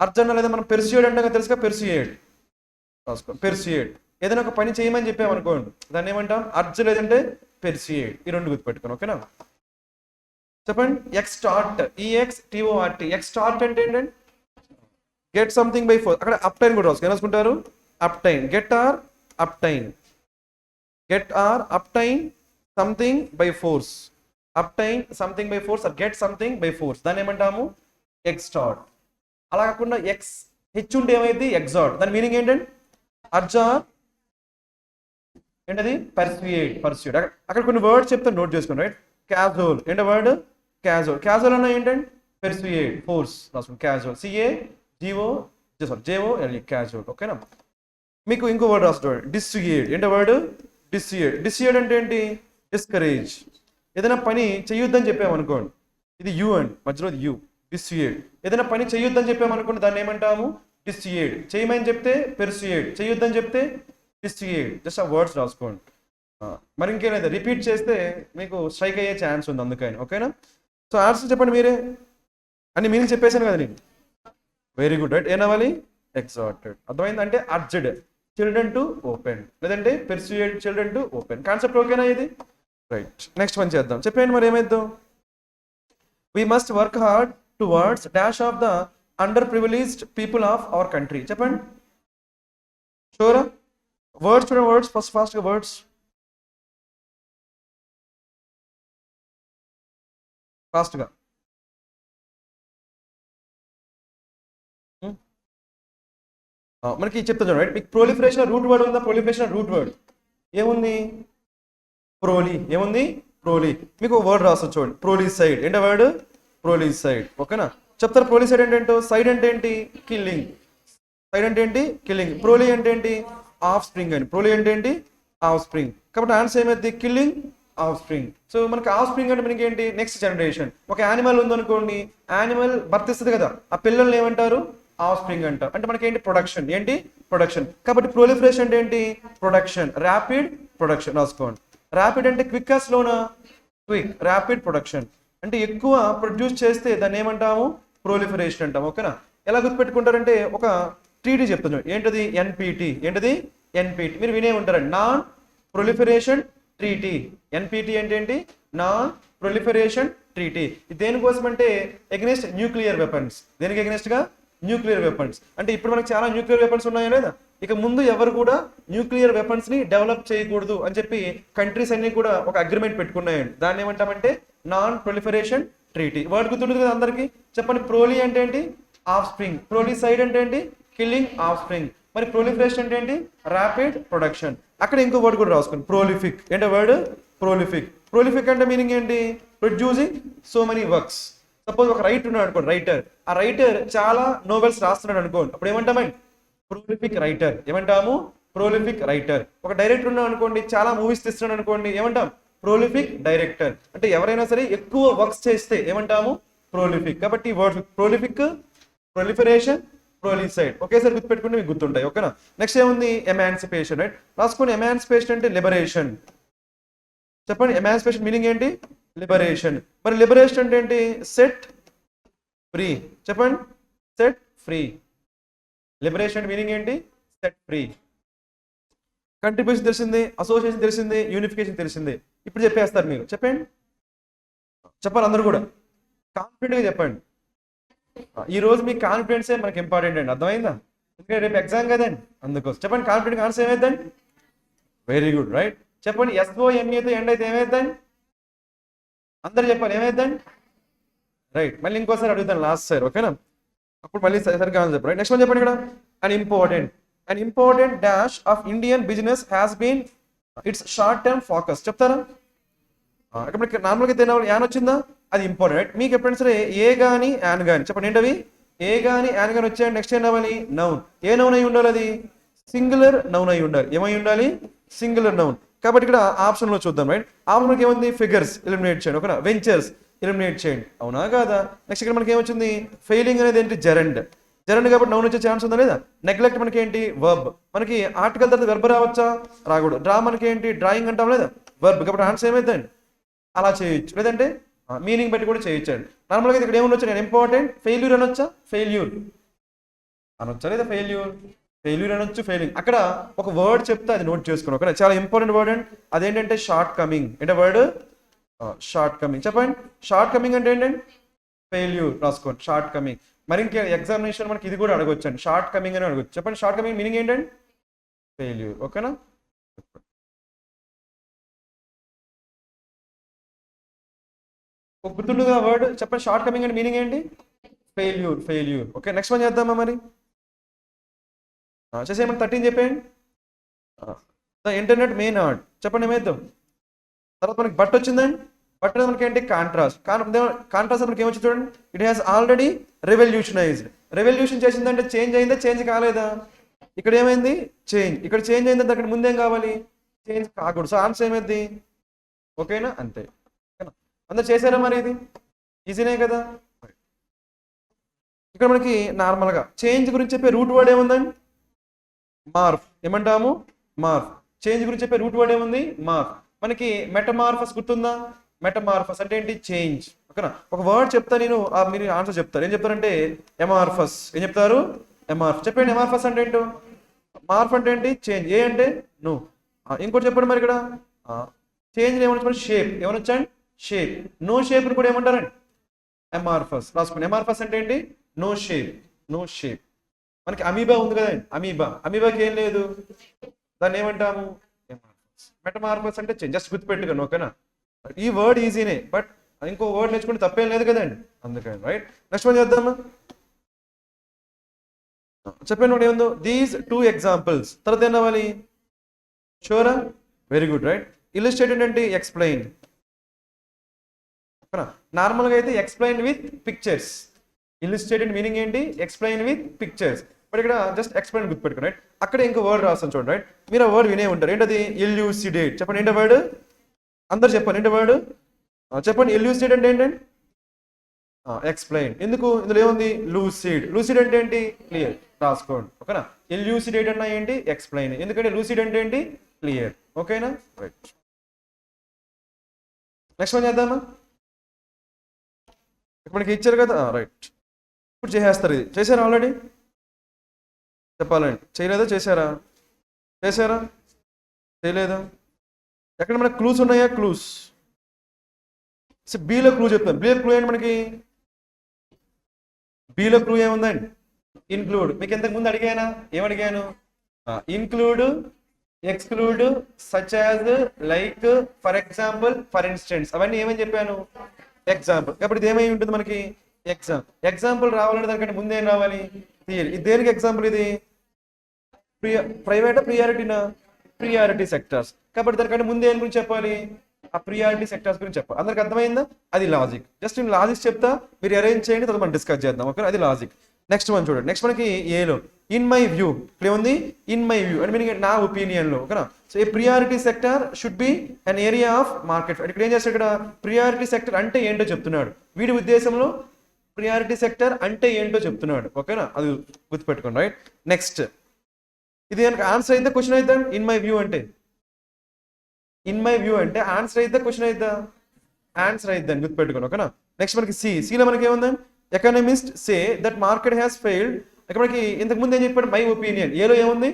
అర్జ్ అన్న లేదా మనం పెర్సుయేడ్ అంటే తెలుసుగా, పెర్సుయేడ్ రాసుకోండి. పెర్సుయేడ్. ఏదైనా ఒక పని చేయమని చెప్పామనుకోండి, దాన్ని ఏమంటాం? అర్జ్ లేదంటే పెర్సుయేడ్. ఈ రెండు గుర్తుపెట్టుకోండి, ఓకేనా? చెప్పండి. ఎక్స్టార్ట్, ఈఎక్స్టిఓఆర్టీ. ఎక్స్టార్ట్ అంటే ఏంటంటే గెట్ సంథింగ్ బై ఫోర్స్. అక్కడ అప్టైన్ కూడా రాసుకో. ఏం రాసుకుంటారు? Obtain. Get or obtain. Get or obtain something by force. Obtain something by force or get something by force, దాన్ని ఏమంటాము? ఎక్స్టార్ట్. అలా కాకుండా ఎక్స్ హెచ్ ఉంటే ఏమైంది? ఎగ్జార్ట్. దాని మీనింగ్ ఏంటంటే అర్జార్ ఏంటది? పర్స్యూడ్. పర్స్యూడ్. అక్కడ కొన్ని వర్డ్స్ చెప్తాను, నోట్ చేసుకోండి, రైట్. క్యాజువల్. ఏంటో వర్డ్? క్యాజువల్. క్యాజువల్ అన్న ఏంటంటే పెర్సుయేడ్, ఫోర్స్ రాసుకోండి. క్యాజువల్. జేఓఎల్ఈ, క్యాజువల్, ఓకేనా? మీకు ఇంకో వర్డ్ రాసుకోండి, డిస్సుయేడ్. ఏంటో వర్డ్? డిస్సుయేడ్. డిస్సుయేడ్ అంటే ఏంటి? డిస్కరేజ్. ఏదైనా పని చెయ్యొద్దని చెప్పామనుకోండి, ఇది యూ అండ్ మధ్యలో యూ, డిస్సుయేడ్. ఏదైనా పని చెయ్యొద్దని చెప్పామనుకోండి, దాన్ని ఏమంటాము? డిస్సుయేడ్. చేయమని చెప్తే పెర్సుయేడ్, చెయ్యొద్దని చెప్తే డిస్సుయేడ్. జస్ట్ ఆ వర్డ్స్ రాసుకోండి. మరి ఇంకేం లేదా, రిపీట్ చేస్తే మీకు స్ట్రైక్ అయ్యే ఛాన్స్ ఉంది, అందుకని, ఓకేనా? సో ఆన్సర్ చెప్పండి మీరే. అని మీనింగ్ చెప్పేశాను కదా నేను. Very good, right. ఏనవ్వాలి? ఎగ్జార్టెడ్. అర్థమైంది? అంటే అర్జ్డ్ చిల్డ్రన్ టు ఓపెన్, లేదంటే persuade children to open. Concept ఓకేనా ఇది? రైట్. నెక్స్ట్ వన్ చేద్దాం. చెప్పండి మరి ఏమైద్దాం? We must work hard towards dash of the underprivileged people of our country. చెప్పండి. షూరా? వర్డ్స్ చూడండి, వర్డ్స్ ఫాస్ట్గా వర్డ్స్ ఫాస్ట్గా. మనకి చెప్తా చూడండి రైట్. మీకు ప్రొలిఫరేషన్ రూట్ వర్డ్ ఉందా? ప్రొలిఫరేషన్ రూట్ వర్డ్ ఏముంది? ప్రోలీ. ఏముంది? ప్రోలీ. మీకు వర్డ్ రాస్తుంది చూడండి, ప్రోలిసైడ్. ఏంటో వర్డ్? ప్రోలిసైడ్. ఓకేనా? చెప్తారు ప్రోలిసైడ్ అంటే ఏంటో. సైడ్ అంటే ఏంటి? కిల్లింగ్. సైడ్ అంటే ఏంటి? కిల్లింగ్. ప్రోలీ అంటే ఏంటి? ఆఫ్ స్ప్రింగ్ అని. ప్రోలీ అంటే ఏంటి? Of spring. కాబట్టి ఆన్సర్ ఏమైంది? Killing of spring. సో మనకి ఆఫ్ స్ప్రింగ్ అంటే మనకి ఏంటి? Next generation. ఒక యానిమల్ ఉందనుకోండి, యానిమల్ బర్త్ ఇస్తుంది కదా, ఆ పిల్లల్ని ఏమంటారు? ఆఫ్ స్ప్రింగ్ అంటారు. అంటే మనకి ఏంటి? ప్రొడక్షన్. ఏంటి? ప్రొడక్షన్. కాబట్టి ప్రొలిఫరేషన్ అంటే ఏంటి? ప్రొడక్షన్. ర్యాపిడ్ ప్రొడక్షన్ రాసుకోండి. ర్యాపిడ్ అంటే క్విక్ స్లోనా? క్విక్. ర్యాపిడ్ ప్రొడక్షన్ అంటే ఎక్కువ ప్రొడ్యూస్ చేస్తే దాన్ని ఏమంటాము? ప్రొలిఫరేషన్ అంటాం. ఓకేనా? ఎలా గుర్తుపెట్టుకుంటారంటే ఒక ట్రీటీ చెప్తాను. ఏంటది? ఎన్పిటి. ఏంటది? ఎన్పిటి. మీరు వినే ఉంటారండి, నాన్ ప్రొలిఫరేషన్ ట్రీటీ. ఎన్పిటి అంటే ఏంటి? Non proliferation treaty. ఇది దేనికోసం అంటే ఎగ్నెస్ట్ న్యూక్లియర్ వెపన్స్. దేనికి ఎగ్నెస్ట్ గా? Nuclear weapons. అంటే ఇప్పుడు మనకి చాలా న్యూక్లియర్ వెపన్స్ ఉన్నాయా లేదా? ఇక ముందు ఎవరు కూడా న్యూక్లియర్ వెపన్స్ ని డెవలప్ చేయకూడదు అని చెప్పి కంట్రీస్ అన్ని కూడా ఒక అగ్రిమెంట్ పెట్టుకున్నాయండి. దాన్ని ఏమంటామంటే నాన్ ప్రొలిఫరేషన్ ట్రీటీ. వర్డ్ గుర్తుంటుంది కదా అందరికి? చెప్పండి. ప్రోలీ అంటే ఏంటి? Of spring. ప్రోలిసైడ్ అంటే ఏంటి? Killing of spring. మరి ప్రొలిఫరేషన్ అంటే ఏంటి? Rapid production. అక్కడ ఇంకో వర్డ్ కూడా రాసుకోండి, ప్రోలిఫిక్. ఏంటో వర్డ్? ప్రోలిఫిక్. ప్రోలిఫిక్ అంటే మీనింగ్ ఏంటి? Producing so many works. Suppose ఒక రైటర్ ఉన్నాడు అనుకోండి, రైటర్. ఆ రైటర్ చాలా నోవెల్స్ రాస్తున్నాడు అనుకోండి, అప్పుడు ఏమంటామండి? Prolific writer. ఏమంటాము? Prolific writer. ఒక డైరెక్టర్ ఉన్నాడు అనుకోండి, చాలా మూవీస్ తీస్తున్నాడు అనుకోండి, ఏమంటాం? Prolific director. అంటే ఎవరైనా సరే ఎక్కువ వర్క్స్ చేస్తే ఏమంటాము? ప్రొలిఫిక్. కాబట్టి వర్డ్ ప్రొలిఫిక్, ప్రొలిఫరేషన్, ప్రొలిసైడ్ ఒకేసారి గుర్తుపెట్టుకుంటే మీకు గుర్తుంటాయి. ఓకేనా? నెక్స్ట్ ఏముంది? ఎమాన్సిపేషన్. రైట్, రాసుకొని. ఎమాన్సిపేషన్ అంటే లిబరేషన్. చెప్పండి, ఎమాన్సిపేషన్ మీనింగ్ ఏంటి? లిబరేషన్. మరి లిబరేషన్ అంటే ఏంటి? Set free. చెప్పండి, సెట్ ఫ్రీ. లిబరేషన్ మీనింగ్ ఏంటి? Set free. కంట్రిబ్యూషన్ తెలిసింది, అసోసియేషన్ తెలిసింది, యూనిఫికేషన్ తెలిసింది. ఇప్పుడు చెప్పేస్తారు మీరు. చెప్పండి, చెప్పాలి అందరూ కూడా. కాన్ఫిడెంట్గా చెప్పండి. ఈ రోజు మీ కాన్ఫిడెన్సే మనకి ఇంపార్టెంట్ అండి, అర్థమైందా? ఎందుకంటే రేపు ఎగ్జామ్ కదండి, అందుకోసం. చెప్పండి, కాన్ఫిడెంట్ ఆన్సర్ ఏమైందండి? Very good, right. చెప్పండి, SOMEతో ఎండ్ అయితే ఏమైందండి? అందరు చెప్పాలి, ఏమైందండి? రైట్. మళ్ళీ ఇంకోసారి అడుగుతాను లాస్ట్ సార్, ఓకేనా? అప్పుడు మళ్ళీ సరిగ్గా చెప్పండి. రైట్, నెక్స్ట్ వన్ చెప్పండి ఇక్కడ. An important dash of Indian business has been its short term focus. చెప్తారా? ఇక్కడ నార్మల్గా తినాలి, యాన్ వచ్చిందా? అది ఇంపార్టెంట్. రైట్, మీకు ఎప్పుడైనా సరే ఏ గాని యాన్ గాని చెప్పండి, ఏంటవి? ఏ గాని యాన్ గాని వచ్చాయండి, నెక్స్ట్ ఏం అవ్వాలి? నౌన్. ఏ నౌన్ అయి ఉండాలి? అది సింగులర్ నౌన్ అయి ఉండాలి. ఏమై ఉండాలి? Singular noun. కాబట్టి ఇక్కడ ఆప్షన్ లో చూద్దాం. రైట్, ఆప్షన్ ఏముంది? ఫిగర్స్ ఎలిమినేట్ చేయండి, ఓకేనా? వెంచర్స్ ఎలిమినేట్ చేయండి, అవునా కాదా? నెక్స్ట్ ఇక్కడ మనకి ఏమొచ్చింది? ఫెయిలింగ్ అనేది ఏంటి? జెరండ్. జెరండ్ కాబట్టి నౌన్ వచ్చే ఛాన్స్ ఉందా లేదా? నెగ్లెక్ట్ మనకి ఏంటి? వర్బ్. మనకి ఆర్టికల్ తర్వాత వెర్బ్ రావచ్చా? రాకూడదు. డ్రా మనకి ఏంటి? డ్రాయింగ్ అంటాం లేదా? వర్బ్. కాబట్టి ఆన్సర్ ఏమైందండి? అలా చేయొచ్చు, లేదంటే మీనింగ్ బట్టి కూడా చేయొచ్చండి. నార్మల్గా ఇక్కడ ఏముండొచ్చు? నేను ఇంపార్టెంట్ ఫెయిల్యూర్ అనొచ్చా? ఫెయిల్యూర్ అనొచ్చా లేదా? ఫెయిల్యూర్ అనొచ్చు, ఫెయిలింగ్. అక్కడ ఒక వర్డ్ చెప్తే అది నోట్ చేసుకుని, ఓకే? చాలా ఇంపార్టెంట్ వర్డ్ అండి, అదేంటంటే షార్ట్ కమింగ్. ఏంటో వర్డ్? Short coming. చెప్పండి, షార్ట్ కమింగ్ అంటే ఏంటండి? ఫెయిల్యూర్ రాసుకోండి, షార్ట్ కమింగ్. మరి ఇంకే ఎగ్జామినేషన్ మనకి ఇది కూడా అడగొచ్చండి, షార్ట్ కమింగ్ అని అడగొచ్చు. చెప్పండి, షార్ట్ కమింగ్ మీనింగ్ ఏంటండి? ఫెయిల్యూర్, ఓకేనా? ఒక గుర్తుండగా వర్డ్ చెప్పండి, షార్ట్ కమింగ్ అంటే మీనింగ్ ఏంటి? ఫెయిల్యూర్. ఓకే, నెక్స్ట్ వన్ చేద్దామా మరి? చేసేయమని 13 చెప్పేయండి. The internet may not. చెప్పండి, ఏమైద్దాం? తర్వాత మనకి బట్ వచ్చిందండి. బట్ అనేది మనకి ఏంటి? కాంట్రాస్ట్. కాంట్రాస్ట్ మనకి ఏమొచ్చింది చూడండి, it has already revolutionised. Revolution చేసిందంటే చేంజ్ అయిందా? చేంజ్ కాలేదా? ఇక్కడ ఏమైంది? చేంజ్. ఇక్కడ చేంజ్ అయిందంటే అక్కడ ముందేం కావాలి? చేంజ్ కాకూడదు. సో ఆన్సర్ ఏమైంది? ఓకేనా? అంతే. అందరు చేశారా మరి? ఇది ఈజీనే కదా. ఇక్కడ మనకి నార్మల్గా చేంజ్ గురించి చెప్పే రూట్ వర్డ్ ఏముందండి? మార్ఫ్. ఏమంటాము? మార్ఫ్. చేంజ్ గురించి చెప్పే రూట్ వర్డ్ ఏముంది? మార్ఫ్. మనకి మెటమార్ఫస్ గుర్తుందా? మెటమార్ఫస్ అంటే ఏంటి? చేంజ్, ఓకేనా? ఒక వర్డ్ చెప్తా నేను, మీరు ఆన్సర్ చెప్తారు. ఏం చెప్తారంటే ఎమార్ఫస్. ఏం చెప్తారు? ఎమార్ఫ్. చెప్పండి, ఎమార్ఫస్ అంటే ఏంటో. మార్ఫ్ అంటే ఏంటి? చేంజ్. ఏ అంటే నువ్వు. ఇంకోటి చెప్పండి మరి ఇక్కడ. చేంజ్ ఏమన్నా షేప్. ఏమనొచ్చండి? షేప్. నో షేప్ కూడా ఏమంటారండి? ఎమార్ఫస్. రాసుకోండి, ఎమార్ఫస్ అంటే ఏంటి? No shape. మనకి అమీబా ఉంది కదండి, అమీబాకి ఏం లేదు, దాన్ని ఏమంటాము? ఎమార్ఫస్. మెటమార్ఫస్ అంటే చేంజ్. జస్ట్ గుర్తుపెట్టుకోండి, ఓకేనా? ఈ వర్డ్ ఈజీనే, బట్ ఇంకో వర్డ్ నేర్చుకుంటే తప్పేం లేదు కదండి, అందుకని. రైట్, నెక్స్ట్ వన్ చేద్దామా? చెప్పండి ఒకటి ఏముందో దీస్ 2 ఎగ్జాంపుల్స్ తర్వాత ఏం రావాలి షూరా వెరీ గుడ్ రైట్ ఇల్లుస్ట్రేటెడ్ అంటే ఎక్స్ప్లెయిన్ నార్మల్గా అయితే ఎక్స్ప్లెయిన్ విత్ పిక్చర్స్ ఇల్లుస్ట్రేటెడ్ మీనింగ్ ఏంటి ఎక్స్ప్లెయిన్ విత్ పిక్చర్స్ బట్ ఇక్కడ జస్ట్ ఎక్స్ప్లెయిన్ గుర్తుపెట్టుకుని రైట్ అక్కడ ఇంకో వర్డ్ రాస్తాను చూడండి రైట్ మీరు ఆ వర్డ్ వినే ఉంటారు ఏంటది ఎల్యూసిడేట్ చెప్పండి ఏంటో వర్డ్ అందరు చెప్పండి ఏంటో వర్డ్ చెప్పండి ఎల్యూసిడేట్ అంటే ఏంటండి ఎక్స్ప్లెయిన్ ఎందుకు ఇందులో ఏముంది లూసిడ్ అంటే ఏంటి క్లియర్ రాసుకోండి ఓకేనా ఎల్యూసిడేట్ అన్నా ఏంటి ఎక్స్ప్లెయిన్ ఎందుకంటే లూసిడ్ అంటే ఏంటి క్లియర్ ఓకేనా రైట్ నెక్స్ట్ వన్ చేద్దామా మనకి ఇచ్చారు కదా రైట్ ఇప్పుడు చేసేస్తారు ఇది చేశారా ఆల్రెడీ చెప్పాలండి చేయలేదా చేశారా చేయలేదా ఎక్కడ మనకి క్లూస్ ఉన్నాయా క్లూస్ బీలో క్లూ చెప్తాను బీలో క్లూ ఏంటి మనకి బీలో క్లూ ఏముందండి ఇన్క్లూడ్ మీకు ఇంతకు ముందు అడిగానా ఏమడిగాను include exclude such as like for example for instance అవన్నీ ఏమని చెప్పాను ఎగ్జాంపుల్ కాబట్టి ఇది ఏమై ఉంటుంది మనకి ఎగ్జాంపుల్ రావాలంటే దానికంటే ముందు ఏం రావాలి థియరీ ఇది దేనికి ఎగ్జాంపుల్ ఇది ప్రైవేట్ ప్రియారిటీ సెక్టార్స్ కాబట్టి దానికంటే ముందు ఏం గురించి చెప్పాలి ఆ ప్రియారిటీ సెక్టార్స్ గురించి చెప్పాలి అందరికి అర్థమైందా అది లాజిక్ జస్ట్ నేను లాజిక్ చెప్తా మీరు అరేంజ్ చేయండి తర్వాత మనం డిస్కస్ చేద్దాం ఓకే అది లాజిక్ నెక్స్ట్ వన్ చూడండి నెక్స్ట్ మనకి ఏలో ఇన్ మై వ్యూ ఇక్కడ ఉంది ఇన్ మై వ్యూ అంటే మీనింగ్ నా ఒపీనియన్ లో ఓకేనా so A priority sector should be an area of market ఇక్కడ ఏం చేస్తాడు ఇక్కడ ప్రియారిటీ సెక్టర్ అంటే ఏంటో చెప్తున్నాడు వీడి ఉద్దేశంలో ప్రియారిటీ సెక్టర్ అంటే ఏంటో చెప్తున్నాడు ఓకేనా అది గుర్తుపెట్టుకోండి రైట్ నెక్స్ట్ ఇది కనుక ఆన్సర్ అయితే క్వశ్చన్ అయితే ఇన్ మై వ్యూ అంటే ఆన్సర్ అయితే క్వశ్చన్ అయితే ఆన్సర్ అయితే గుర్తుపెట్టుకోండి ఓకేనా నెక్స్ట్ మనకి సిలో మనకి ఏముందండి economist say that market has failed ఇక్కడ మనకి ఇంతకు ముందు ఏం చెప్పాడు మై ఒపీనియన్ ఏలో ఏముంది